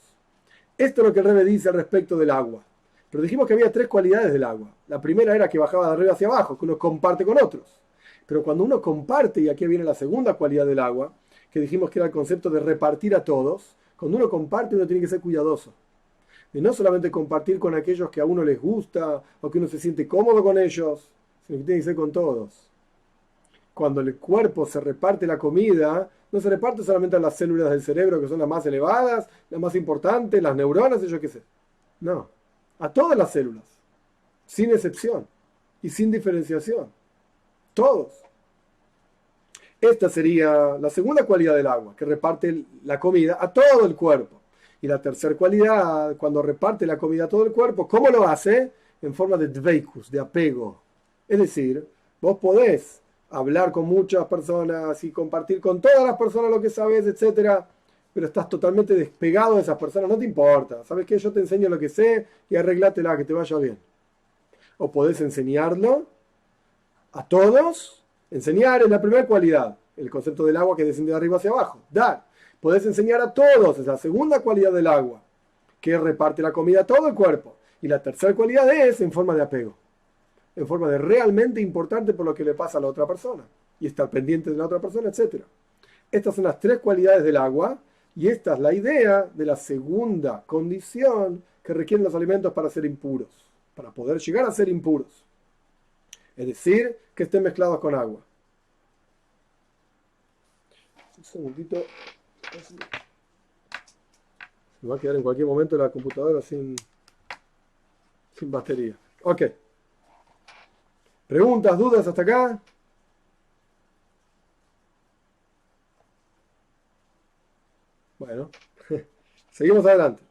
Esto es lo que el Rebbe dice al respecto del agua. Pero dijimos que había 3 cualidades del agua. La primera era que bajaba de arriba hacia abajo, que uno comparte con otros. Pero cuando uno comparte, y aquí viene la segunda cualidad del agua, que dijimos que era el concepto de repartir a todos, cuando uno comparte uno tiene que ser cuidadoso. De no solamente compartir con aquellos que a uno les gusta o que uno se siente cómodo con ellos, sino que tiene que ser con todos. Cuando el cuerpo se reparte la comida, no se reparte solamente a las células del cerebro que son las más elevadas, las más importantes, las neuronas, y yo qué sé. No. A todas las células, sin excepción y sin diferenciación. Todos. Esta sería la segunda cualidad del agua, que reparte la comida a todo el cuerpo. Y la tercera cualidad, cuando reparte la comida a todo el cuerpo, ¿cómo lo hace? En forma de dveikus, de apego. Es decir, vos podés hablar con muchas personas y compartir con todas las personas lo que sabes, etcétera, pero estás totalmente despegado de esas personas, no te importa. ¿Sabes qué? Yo te enseño lo que sé y arreglátela, que te vaya bien. O podés enseñarlo a todos. Enseñar es la primera cualidad, el concepto del agua que desciende de arriba hacia abajo. Dar. Podés enseñar a todos, es la segunda cualidad del agua, que reparte la comida a todo el cuerpo. Y la tercera cualidad es en forma de apego, en forma de realmente importante por lo que le pasa a la otra persona y estar pendiente de la otra persona, etc. Estas son las 3 cualidades del agua. Y esta es la idea de la segunda condición que requieren los alimentos para ser impuros, para poder llegar a ser impuros. Es decir, que estén mezclados con agua. Un segundito. Se va a quedar en cualquier momento la computadora sin batería. Ok. ¿Preguntas, dudas hasta acá? Bueno, seguimos adelante.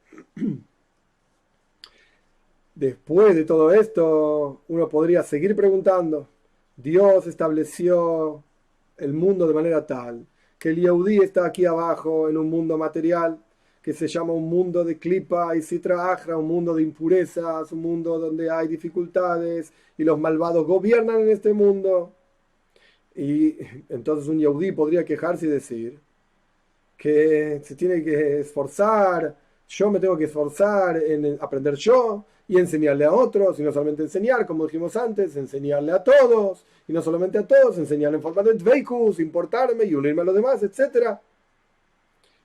Después de todo esto, uno podría seguir preguntando. Dios estableció el mundo de manera tal que el Yehudí está aquí abajo en un mundo material que se llama un mundo de clipa y sitra achra, un mundo de impurezas, un mundo donde hay dificultades y los malvados gobiernan en este mundo. Y entonces un Yehudí podría quejarse y decir que se tiene que esforzar, yo me tengo que esforzar en aprender yo y enseñarle a otros, y no solamente enseñar, como dijimos antes, enseñarle a todos, y no solamente a todos, enseñarle en forma de dveikus, importarme y unirme a los demás, etcétera.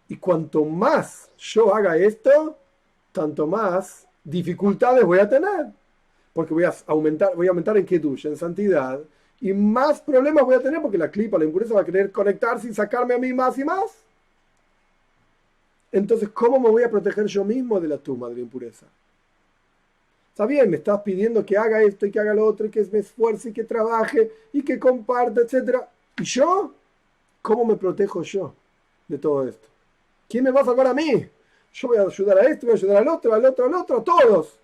Y cuanto más yo haga esto, tanto más dificultades voy a tener, porque voy a aumentar en kedusha, en santidad, y más problemas voy a tener porque la clipa, la impureza va a querer conectarse y sacarme a mí más y más. Entonces, ¿cómo me voy a proteger yo mismo de la tumba, de la impureza? Está bien, me estás pidiendo que haga esto y que haga lo otro, y que me esfuerce y que trabaje y que comparta, etcétera. ¿Y yo? ¿Cómo me protejo yo de todo esto? ¿Quién me va a salvar a mí? Yo voy a ayudar a este, voy a ayudar al otro, al otro, al otro, a todos.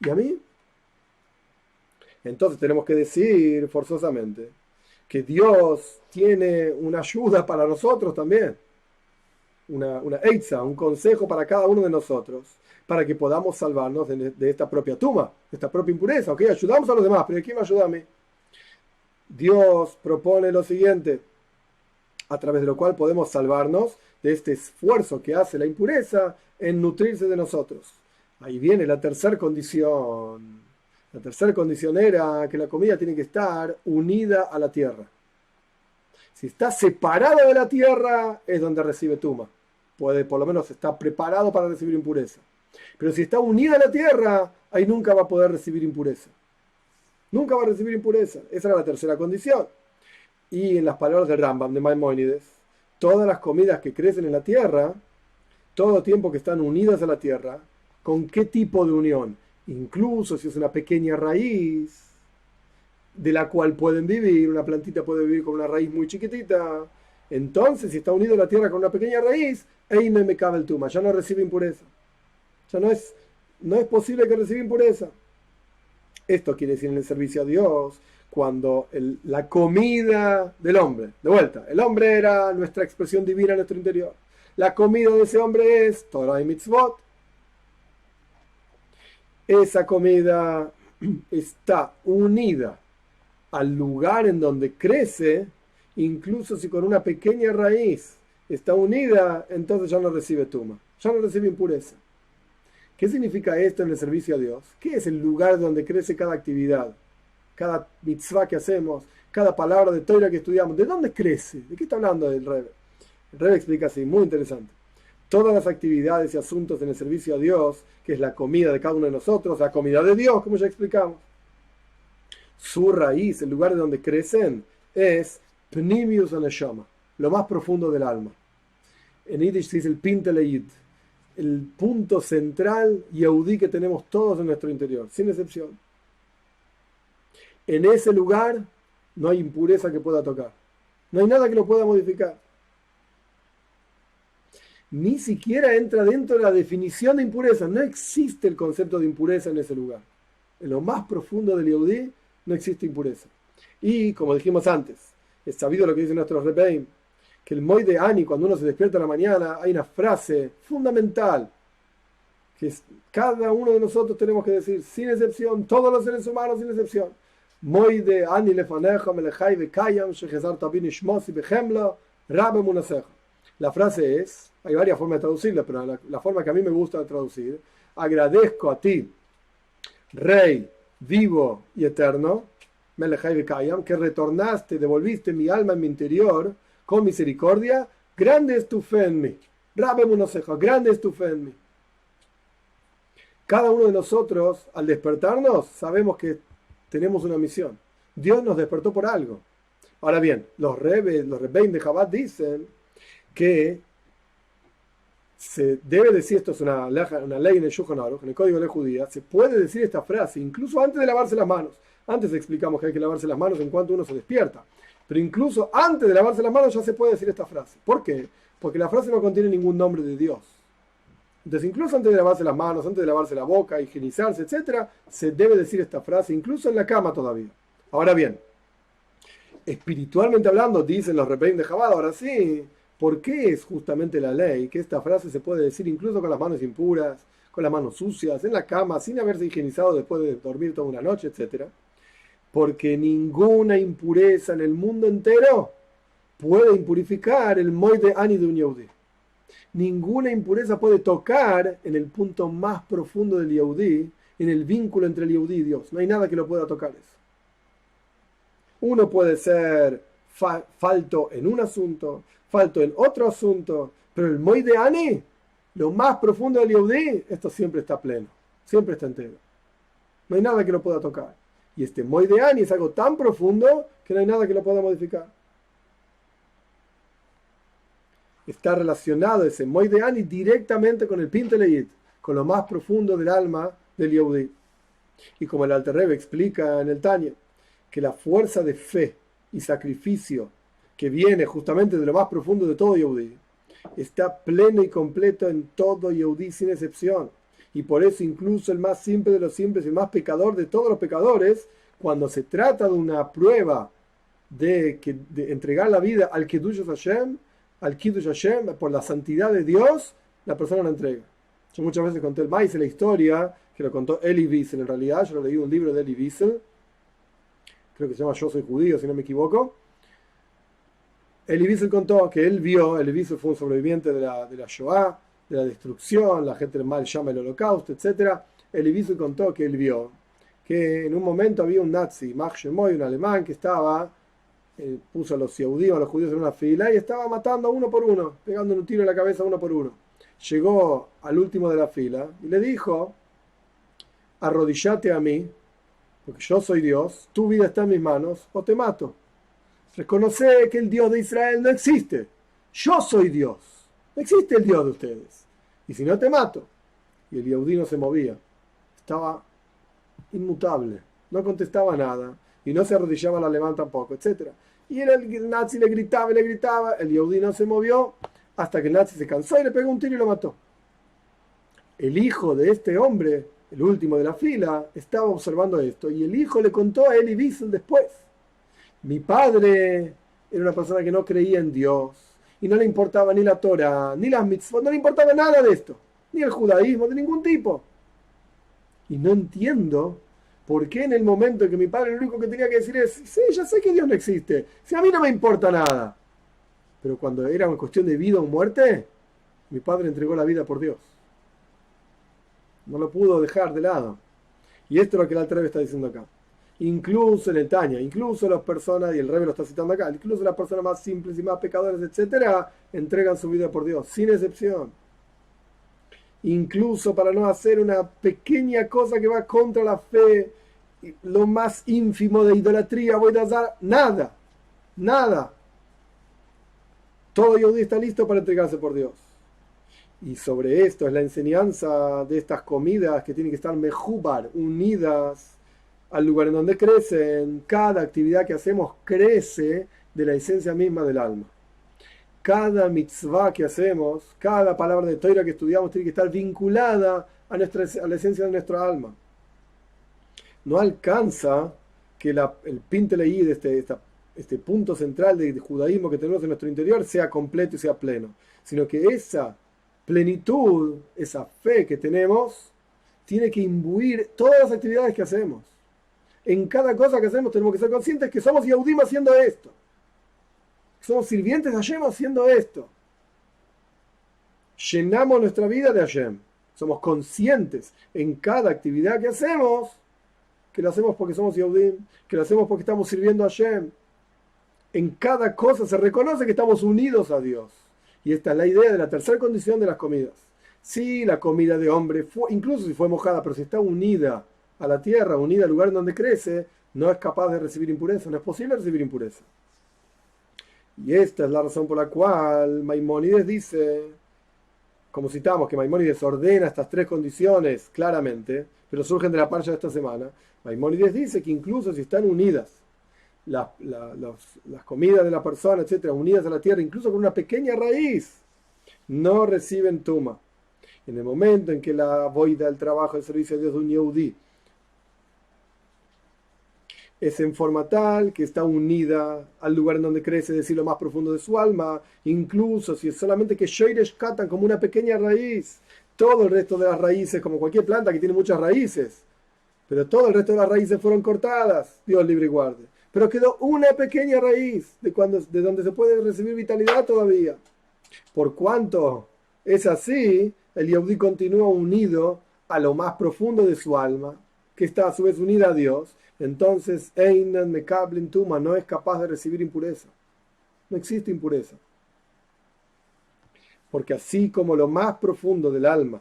¿Y a mí? Entonces tenemos que decir forzosamente que Dios tiene una ayuda para nosotros también. Una eitzah, un consejo para cada uno de nosotros, para que podamos salvarnos de esta propia tumba, de esta propia impureza. ¿Ok? Ayudamos a los demás, pero ¿quién me ayuda a mí? Dios propone lo siguiente, a través de lo cual podemos salvarnos de este esfuerzo que hace la impureza en nutrirse de nosotros. Ahí viene la tercera condición. La tercera condición era que la comida tiene que estar unida a la tierra. Si está separada de la tierra, es donde recibe tuma. Puede, por lo menos está preparado para recibir impureza. Pero si está unida a la tierra, ahí nunca va a poder recibir impureza. Nunca va a recibir impureza. Esa era la tercera condición. Y en las palabras del Rambam, de Maimónides, todas las comidas que crecen en la tierra, todo tiempo que están unidas a la tierra, ¿con qué tipo de unión? Incluso si es una pequeña raíz de la cual pueden vivir, una plantita puede vivir con una raíz muy chiquitita, entonces si está unido a la tierra con una pequeña raíz, ahí no me cabe el tuma, ya no recibe impureza. Ya no es posible que reciba impureza. Esto quiere decir en el servicio a Dios, cuando la comida del hombre, de vuelta, el hombre era nuestra expresión divina en nuestro interior. La comida de ese hombre es Torah y Mitzvot. Esa comida está unida al lugar en donde crece, incluso si con una pequeña raíz está unida, entonces ya no recibe tuma, ya no recibe impureza. ¿Qué significa esto en el servicio a Dios? ¿Qué es el lugar donde crece cada actividad? Cada mitzvah que hacemos, cada palabra de Torah que estudiamos. ¿De dónde crece? ¿De qué está hablando el Rebbe? El Rebbe explica así, muy interesante. Todas las actividades y asuntos en el servicio a Dios, que es la comida de cada uno de nosotros, la comida de Dios, como ya explicamos. Su raíz, el lugar de donde crecen, es Pnimius Neshama, lo más profundo del alma. En Yiddish se dice el Pinteleyid, el punto central Yehudí que tenemos todos en nuestro interior, sin excepción. En ese lugar no hay impureza que pueda tocar. No hay nada que lo pueda modificar. Ni siquiera entra dentro de la definición de impureza. No existe el concepto de impureza en ese lugar. En lo más profundo del Yehudí no existe impureza. Y, como dijimos antes, es sabido lo que dicen nuestros Rebbeim, que el Moed de Ani, cuando uno se despierta en la mañana, hay una frase fundamental que cada uno de nosotros tenemos que decir, sin excepción, todos los seres humanos sin excepción. Moed de Ani lefanecha melechai vekayam shechezar tabin ishmosi bechemla rabbe munasecha. La frase es, hay varias formas de traducirla, pero la forma que a mí me gusta traducir, agradezco a ti, Rey, vivo y eterno, Melechai vekayam, que retornaste, devolviste mi alma en mi interior, con misericordia, grande es tu fe en mí. Rabbe Munoseja, grande es tu fe en mí. Cada uno de nosotros, al despertarnos, sabemos que tenemos una misión. Dios nos despertó por algo. Ahora bien, los Rebbeim de Chabad dicen que se debe decir, esto es una ley en el Shulchan Aruch, en el código de la judía, se puede decir esta frase incluso antes de lavarse las manos. Antes explicamos que hay que lavarse las manos en cuanto uno se despierta, pero incluso antes de lavarse las manos ya se puede decir esta frase. ¿Por qué? Porque la frase no contiene ningún nombre de Dios. Entonces, incluso antes de lavarse las manos, antes de lavarse la boca, higienizarse, etc., se debe decir esta frase, incluso en la cama todavía. Ahora bien, espiritualmente hablando, dicen los Rebbeim de Chabad, ahora sí, ¿por qué es justamente la ley que esta frase se puede decir incluso con las manos impuras, con las manos sucias, en la cama, sin haberse higienizado después de dormir toda una noche, etcétera? Porque ninguna impureza en el mundo entero puede impurificar el moide ani de un Yehudi. Ninguna impureza puede tocar en el punto más profundo del Yehudi, en el vínculo entre el Yehudi y Dios. No hay nada que lo pueda tocar eso. Uno puede ser falto en un asunto, falto en otro asunto, pero el moide ani, lo más profundo del Yehudi, esto siempre está pleno, siempre está entero. No hay nada que lo pueda tocar. Y este moide ani es algo tan profundo que no hay nada que lo pueda modificar. Está relacionado ese moide ani directamente con el Pinteleit, con lo más profundo del alma del Yehudi. Y como el Alter Rebbe explica en el Tanya, que la fuerza de fe y sacrificio que viene justamente de lo más profundo de todo Yehudi está pleno y completo en todo Yehudi sin excepción. Y por eso incluso el más simple de los simples, el más pecador de todos los pecadores, cuando se trata de una prueba de entregar la vida al Kiddush Hashem, por la santidad de Dios, la persona la entrega. Yo muchas veces conté el maíz en la historia, que lo contó Elie Wiesel, en realidad, yo lo leí un libro de Elie Wiesel, creo que se llama Yo soy judío, si no me equivoco. Elie Wiesel contó que él vio, Elie Wiesel fue un sobreviviente de la Shoah, de la destrucción, la gente mal llama el holocausto, etc. Elie Wiesel contó que él vio que en un momento había un nazi, Max Shemoy, un alemán, que estaba, puso a los judíos en una fila y estaba matando uno por uno, pegando un tiro en la cabeza uno por uno. Llegó al último de la fila y le dijo: arrodillate a mí, porque yo soy Dios, tu vida está en mis manos, o te mato. Reconoce que el Dios de Israel no existe. Yo soy Dios. No existe el Dios de ustedes. Y si no, te mato. Y el Yehudí no se movía. Estaba inmutable. No contestaba nada. Y no se arrodillaba al alemán tampoco, etc. Y el nazi le gritaba. El Yehudí no se movió hasta que el nazi se cansó y le pegó un tiro y lo mató. El hijo de este hombre, el último de la fila, estaba observando esto. Y el hijo le contó a Elie Wiesel después: mi padre era una persona que no creía en Dios. Y no le importaba ni la Torah, ni las mitzvot, no le importaba nada de esto. Ni el judaísmo, de ningún tipo. Y no entiendo por qué en el momento en que mi padre lo único que tenía que decir es: sí, ya sé que Dios no existe. Si a mí no me importa nada. Pero cuando era una cuestión de vida o muerte, mi padre entregó la vida por Dios. No lo pudo dejar de lado. Y esto es lo que el Alter Rebbe está diciendo acá. Incluso en el Tanya, incluso las personas, y el Rebbe lo está citando acá, incluso las personas más simples y más pecadoras, etcétera, entregan su vida por Dios, sin excepción. Incluso para no hacer una pequeña cosa que va contra la fe, lo más ínfimo de idolatría, voy a dar nada. Todo Yehudí está listo para entregarse por Dios. Y sobre esto es la enseñanza de estas comidas que tienen que estar mejubar, unidas al lugar en donde crecen. Cada actividad que hacemos crece de la esencia misma del alma. Cada mitzvah que hacemos, cada palabra de Torah que estudiamos tiene que estar vinculada a la esencia de nuestra alma. No alcanza que el Pintelei de este punto central de judaísmo que tenemos en nuestro interior sea completo y sea pleno, sino que esa plenitud, esa fe que tenemos, tiene que imbuir todas las actividades que hacemos. En cada cosa que hacemos tenemos que ser conscientes que somos Yehudim haciendo esto. Somos sirvientes de Hashem haciendo esto. Llenamos nuestra vida de Hashem. Somos conscientes en cada actividad que hacemos, que lo hacemos porque somos Yehudim, que lo hacemos porque estamos sirviendo a Hashem. En cada cosa se reconoce que estamos unidos a Dios. Y esta es la idea de la tercera condición de las comidas. Si la comida de hombre, incluso si fue mojada, pero si está unida a la tierra, unida al lugar en donde crece, no es capaz de recibir impureza, no es posible recibir impureza. Y esta es la razón por la cual Maimónides dice como citamos, que Maimónides ordena estas tres condiciones claramente, pero surgen de la parsha de esta semana, Maimónides dice que incluso si están unidas las comidas de la persona, etcétera, unidas a la tierra, incluso con una pequeña raíz, no reciben tuma. En el momento en que la boida, el trabajo, el servicio a Dios de un Yehudí es en forma tal que está unida al lugar en donde crece, es decir, lo más profundo de su alma, incluso si es solamente que Shoiresh Katan, como una pequeña raíz, todo el resto de las raíces, como cualquier planta que tiene muchas raíces, pero todo el resto de las raíces fueron cortadas, Dios libre y guarde. Pero quedó una pequeña raíz de donde se puede recibir vitalidad todavía. Por cuanto es así, el Yehudí continúa unido a lo más profundo de su alma, que está a su vez unida a Dios. Entonces, Einan Mekablin Tuma no es capaz de recibir impureza. No existe impureza. Porque así como lo más profundo del alma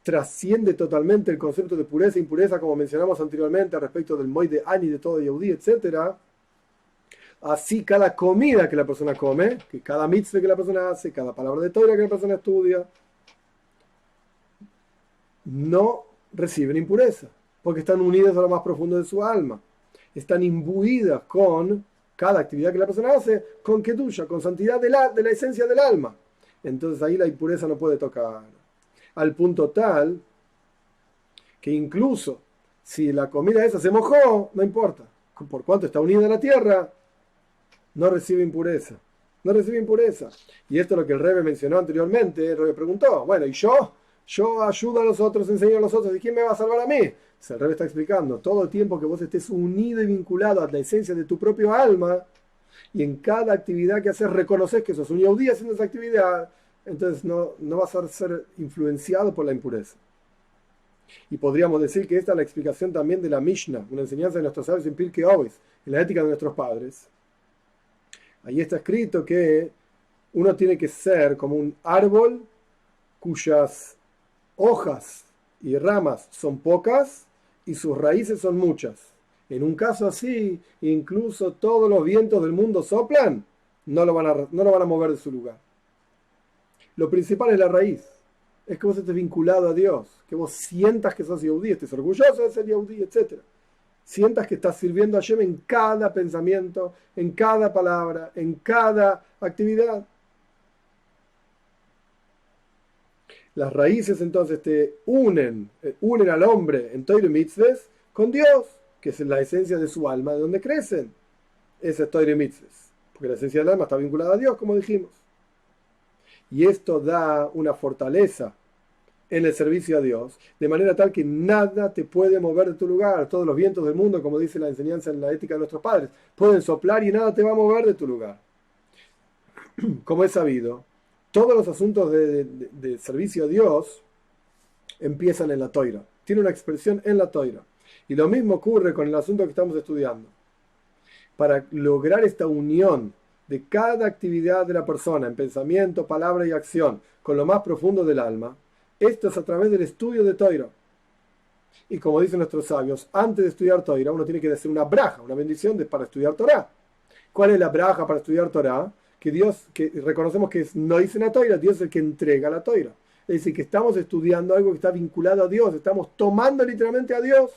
trasciende totalmente el concepto de pureza e impureza, como mencionamos anteriormente, respecto del Moed de Ani, de todo Yehudí, etc., así cada comida que la persona come, que cada mitzvah que la persona hace, cada palabra de Torah que la persona estudia, no reciben impureza, porque están unidas a lo más profundo de su alma. Están imbuidas con cada actividad que la persona hace, con kedusha, con santidad de la esencia del alma. Entonces ahí la impureza no puede tocar. Al punto tal que incluso si la comida esa se mojó, no importa. Por cuanto está unida a la tierra, no recibe impureza. No recibe impureza. Y esto es lo que el Rebbe mencionó anteriormente. El Rebbe preguntó, bueno, ¿y yo? Yo ayudo a los otros, enseño a los otros. ¿Y quién me va a salvar a mí? El Rebbe está explicando, todo el tiempo que vos estés unido y vinculado a la esencia de tu propio alma, y en cada actividad que haces reconoces que sos un Yehudí haciendo esa actividad, entonces no vas a ser influenciado por la impureza. Y podríamos decir que esta es la explicación también de la Mishnah, una enseñanza de nuestros sabios en Pirkei Avos, en la ética de nuestros padres. Ahí está escrito que uno tiene que ser como un árbol cuyas hojas y ramas son pocas y sus raíces son muchas. En un caso así, incluso todos los vientos del mundo soplan, no lo van a mover de su lugar. Lo principal es la raíz. Es que vos estés vinculado a Dios, que vos sientas que sos Yehudí, estés orgulloso de ser Yehudí, etc. Sientas que estás sirviendo a Hashem en cada pensamiento, en cada palabra, en cada actividad. Las raíces entonces te unen al hombre en Torah y Mitzvahs con Dios, que es la esencia de su alma, de donde crecen. Ese es Torah y Mitzvahs, porque la esencia del alma está vinculada a Dios, como dijimos. Y esto da una fortaleza en el servicio a Dios, de manera tal que nada te puede mover de tu lugar. Todos los vientos del mundo, como dice la enseñanza en la ética de nuestros padres, pueden soplar y nada te va a mover de tu lugar. Como es sabido, todos los asuntos de servicio a Dios empiezan en la Toira. Tiene una expresión en la Toira. Y lo mismo ocurre con el asunto que estamos estudiando. Para lograr esta unión de cada actividad de la persona en pensamiento, palabra y acción con lo más profundo del alma, esto es a través del estudio de Toira. Y como dicen nuestros sabios, antes de estudiar Toira uno tiene que hacer una braja, una bendición para estudiar Torah. ¿Cuál es la braja para estudiar Torah? Que reconocemos que no dice la Toira, Dios es el que entrega la Toira. Es decir, que estamos estudiando algo que está vinculado a Dios, estamos tomando literalmente a Dios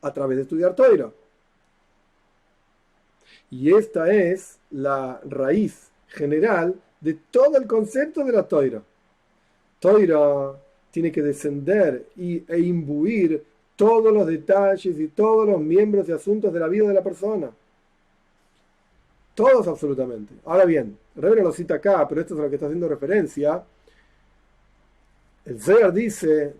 a través de estudiar Toira. Y esta es la raíz general de todo el concepto de la Toira. Toira tiene que descender e imbuir todos los detalles y todos los miembros y asuntos de la vida de la persona. Todos absolutamente. Ahora bien, el Rebbe no lo cita acá, pero esto es a lo que está haciendo referencia. El Zohar dice,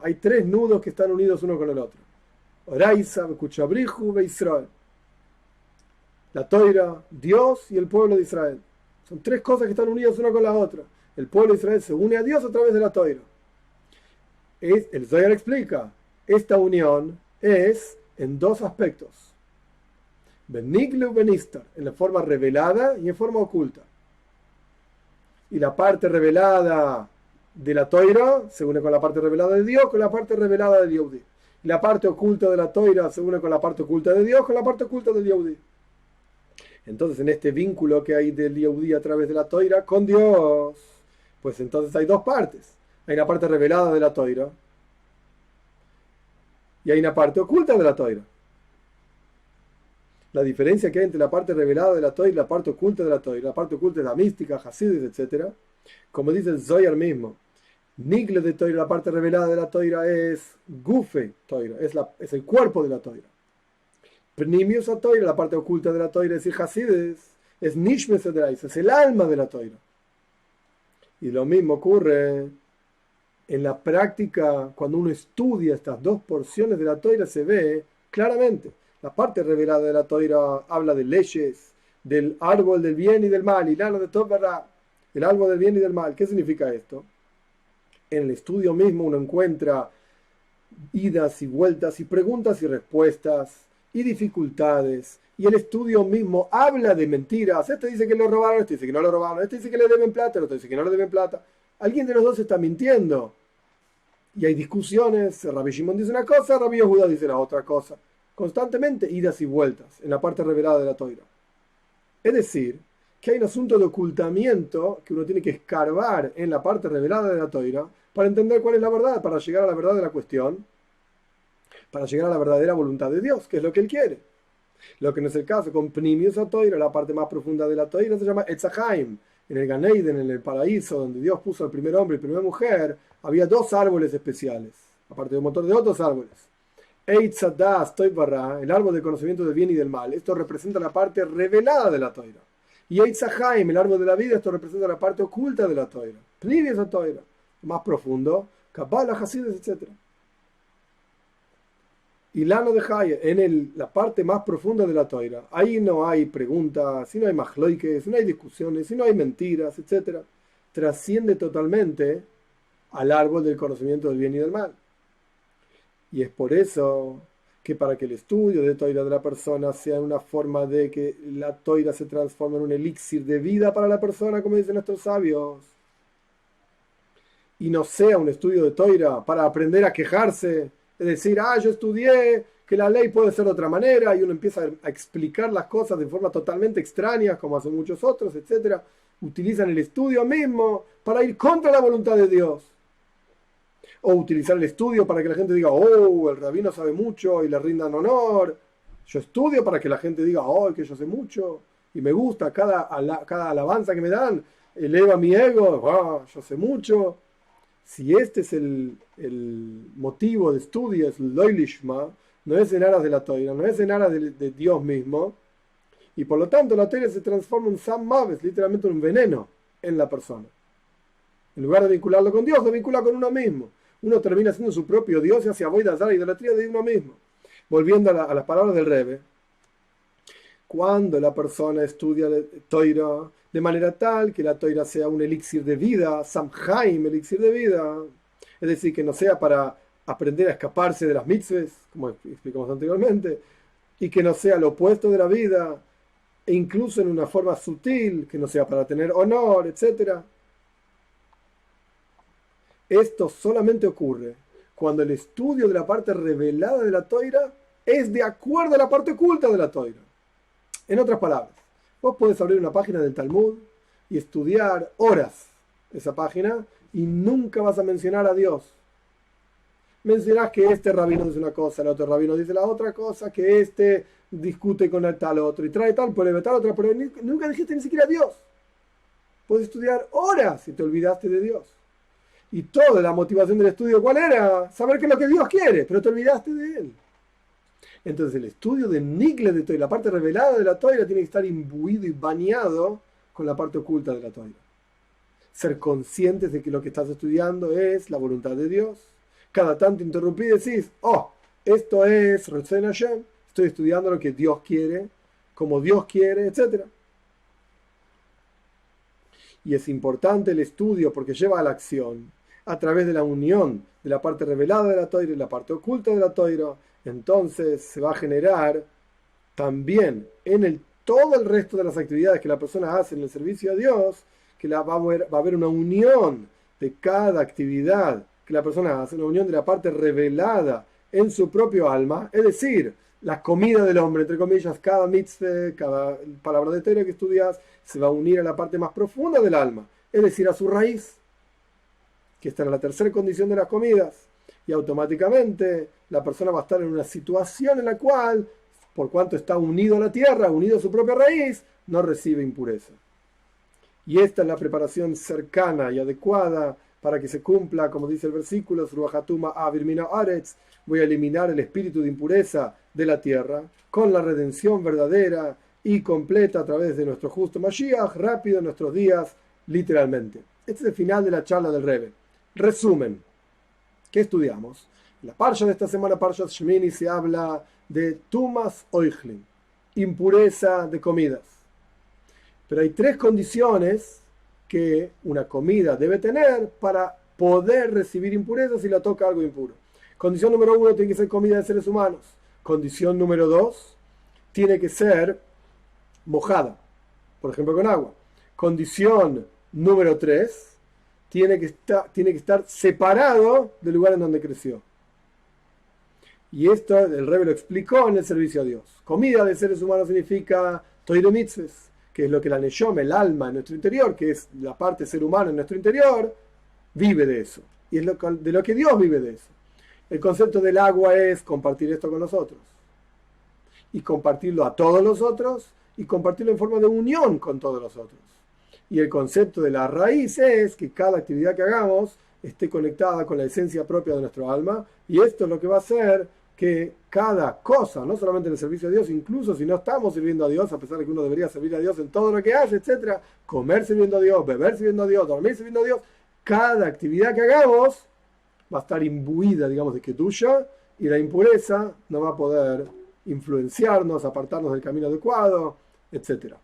hay tres nudos que están unidos uno con el otro. Oraisa, Kuchabrihu, ve Israel. La Toira, Dios y el pueblo de Israel. Son tres cosas que están unidas una con la otra. El pueblo de Israel se une a Dios a través de la Toira. El Zohar explica, esta unión es en dos aspectos. Beniglu benistar, en la forma revelada y en forma oculta. Y la parte revelada de la Toira se une con la parte revelada de Dios, con la parte revelada de Yehudí. La parte oculta de la Toira se une con la parte oculta de Dios, con la parte oculta del Yehudí. Entonces, en este vínculo que hay del Yehudí a través de la Toira con Dios, pues entonces hay dos partes. Hay una parte revelada de la Toira y hay una parte oculta de la Toira. La diferencia que hay entre la parte revelada de la Toira y la parte oculta de la Toira, la parte oculta es la mística, Hasidus, etc. Como dice el Zohar mismo, Nigle de Toira, la parte revelada de la Toira es Gufe Toira, es el cuerpo de la Toira. Pnimius a Toira, la parte oculta de la Toira, es decir, Hasidus, es Nishmes Edrais, es el alma de la Toira. Y lo mismo ocurre en la práctica, cuando uno estudia estas dos porciones de la Toira, se ve claramente. La parte revelada de la Toira habla de leyes, del árbol del bien y del mal, y de todo, ¿verdad? El árbol del bien y del mal. ¿Qué significa esto? En el estudio mismo uno encuentra idas y vueltas y preguntas y respuestas y dificultades. Y el estudio mismo habla de mentiras. Este dice que lo robaron, este dice que no lo robaron, este dice que le deben plata, el otro dice que no le deben plata. Alguien de los dos está mintiendo. Y hay discusiones. Rabbi Shimon dice una cosa, Rabbi Yehuda dice la otra cosa. Constantemente idas y vueltas en la parte revelada de la Toira. Es decir, que hay un asunto de ocultamiento que uno tiene que escarbar en la parte revelada de la Toira para entender cuál es la verdad, para llegar a la verdad de la cuestión, para llegar a la verdadera voluntad de Dios, que es lo que Él quiere. Lo que no es el caso con Pnimius a Toira, la parte más profunda de la Toira, se llama Etzahaim. En el Gan Eden, en el paraíso, donde Dios puso al primer hombre y primera mujer, había dos árboles especiales, aparte de un montón de otros árboles. Eitz Hadas Toivara, el árbol del conocimiento del bien y del mal, esto representa la parte revelada de la Toira. Y Eitz Haim, el árbol de la vida, esto representa la parte oculta de la Toira. Pnimius a Toira, más profundo, Kabbalah, Hasidus, etc. Y Lano de Haye, la parte más profunda de la Toira, ahí no hay preguntas, si no hay majloikes, si no hay discusiones, si no hay mentiras, etc. Trasciende totalmente al árbol del conocimiento del bien y del mal. Y es por eso que para que el estudio de Toira de la persona sea una forma de que la Toira se transforme en un elixir de vida para la persona, como dicen nuestros sabios, y no sea un estudio de Toira para aprender a quejarse, es decir, yo estudié que la ley puede ser de otra manera, y uno empieza a explicar las cosas de forma totalmente extraña, como hacen muchos otros, etc. Utilizan el estudio mismo para ir contra la voluntad de Dios. O utilizar el estudio para que la gente diga, el rabino sabe mucho y le rindan honor. Yo estudio para que la gente diga, que yo sé mucho y me gusta cada alabanza que me dan, eleva mi ego, yo sé mucho. Si este es el motivo de estudio, es loilishma, no es en aras de la Toira, no es en aras de Dios mismo, y por lo tanto la Toira se transforma en Sam Maves, literalmente un veneno en la persona. En lugar de vincularlo con Dios, lo vincula con uno mismo. Uno termina siendo su propio Dios y hace avoida la idolatría de uno mismo. Volviendo a las palabras del Rebbe, cuando la persona estudia Toira de manera tal que la Toira sea un elixir de vida, Samhaim, elixir de vida, es decir, que no sea para aprender a escaparse de las mitzvahs, como explicamos anteriormente, y que no sea lo opuesto de la vida, e incluso en una forma sutil, que no sea para tener honor, etc. Esto solamente ocurre cuando el estudio de la parte revelada de la Toira es de acuerdo a la parte oculta de la Toira. En otras palabras, vos podés abrir una página del Talmud y estudiar horas esa página y nunca vas a mencionar a Dios. Mencionás que este rabino dice una cosa, el otro rabino dice la otra cosa, que este discute con el tal otro y trae tal prueba, tal otra prueba. Nunca dijiste ni siquiera a Dios. Podés estudiar horas y te olvidaste de Dios. Y toda la motivación del estudio, ¿cuál era? Saber qué es lo que Dios quiere, pero te olvidaste de Él. Entonces el estudio de Nigle de Toira, la parte revelada de la Toira, tiene que estar imbuido y bañado con la parte oculta de la Toira. Ser conscientes de que lo que estás estudiando es la voluntad de Dios. Cada tanto interrumpir y decís, esto es Retzen Hashem, estoy estudiando lo que Dios quiere, como Dios quiere, etc. Y es importante el estudio porque lleva a la acción a través de la unión de la parte revelada de la Toira y la parte oculta de la Toira. Entonces se va a generar también en todo el resto de las actividades que la persona hace en el servicio a Dios, que va a haber una unión de cada actividad que la persona hace, una unión de la parte revelada en su propio alma, es decir, la comida del hombre, entre comillas, cada mitzvah, cada palabra de Torah que estudias, se va a unir a la parte más profunda del alma, es decir, a su raíz, que está en la tercera condición de las comidas, y automáticamente la persona va a estar en una situación en la cual, por cuanto está unido a la tierra, unido a su propia raíz, no recibe impureza. Y esta es la preparación cercana y adecuada para que se cumpla, como dice el versículo, voy a eliminar el espíritu de impureza de la tierra, con la redención verdadera y completa a través de nuestro justo Mashiach, rápido en nuestros días, literalmente. Este es el final de la charla del Rebbe. Resumen, ¿qué estudiamos? En la parsha de esta semana, Parshat Shmini, se habla de Tumas Oichlin, impureza de comidas. Pero hay 3 condiciones que una comida debe tener para poder recibir impureza si la toca algo impuro. Condición número 1, tiene que ser comida de seres humanos. Condición número 2, tiene que ser mojada, por ejemplo con agua. Condición número 3, tiene que estar separado del lugar en donde creció. Y esto el Rebbe lo explicó en el servicio a Dios. Comida de seres humanos significa Toiro Mitzvahs, que es lo que la Neshama, el alma en nuestro interior, que es la parte ser humano en nuestro interior, vive de eso. Y es de lo que Dios vive de eso. El concepto del agua es compartir esto con los otros. Y compartirlo a todos los otros, y compartirlo en forma de unión con todos los otros. Y el concepto de la raíz es que cada actividad que hagamos esté conectada con la esencia propia de nuestro alma, y esto es lo que va a hacer que cada cosa, no solamente en el servicio a Dios, incluso si no estamos sirviendo a Dios, a pesar de que uno debería servir a Dios en todo lo que hace, etc., comer sirviendo a Dios, beber sirviendo a Dios, dormir sirviendo a Dios, cada actividad que hagamos va a estar imbuida, digamos, de Kedusha, y la impureza no va a poder influenciarnos, apartarnos del camino adecuado, etc.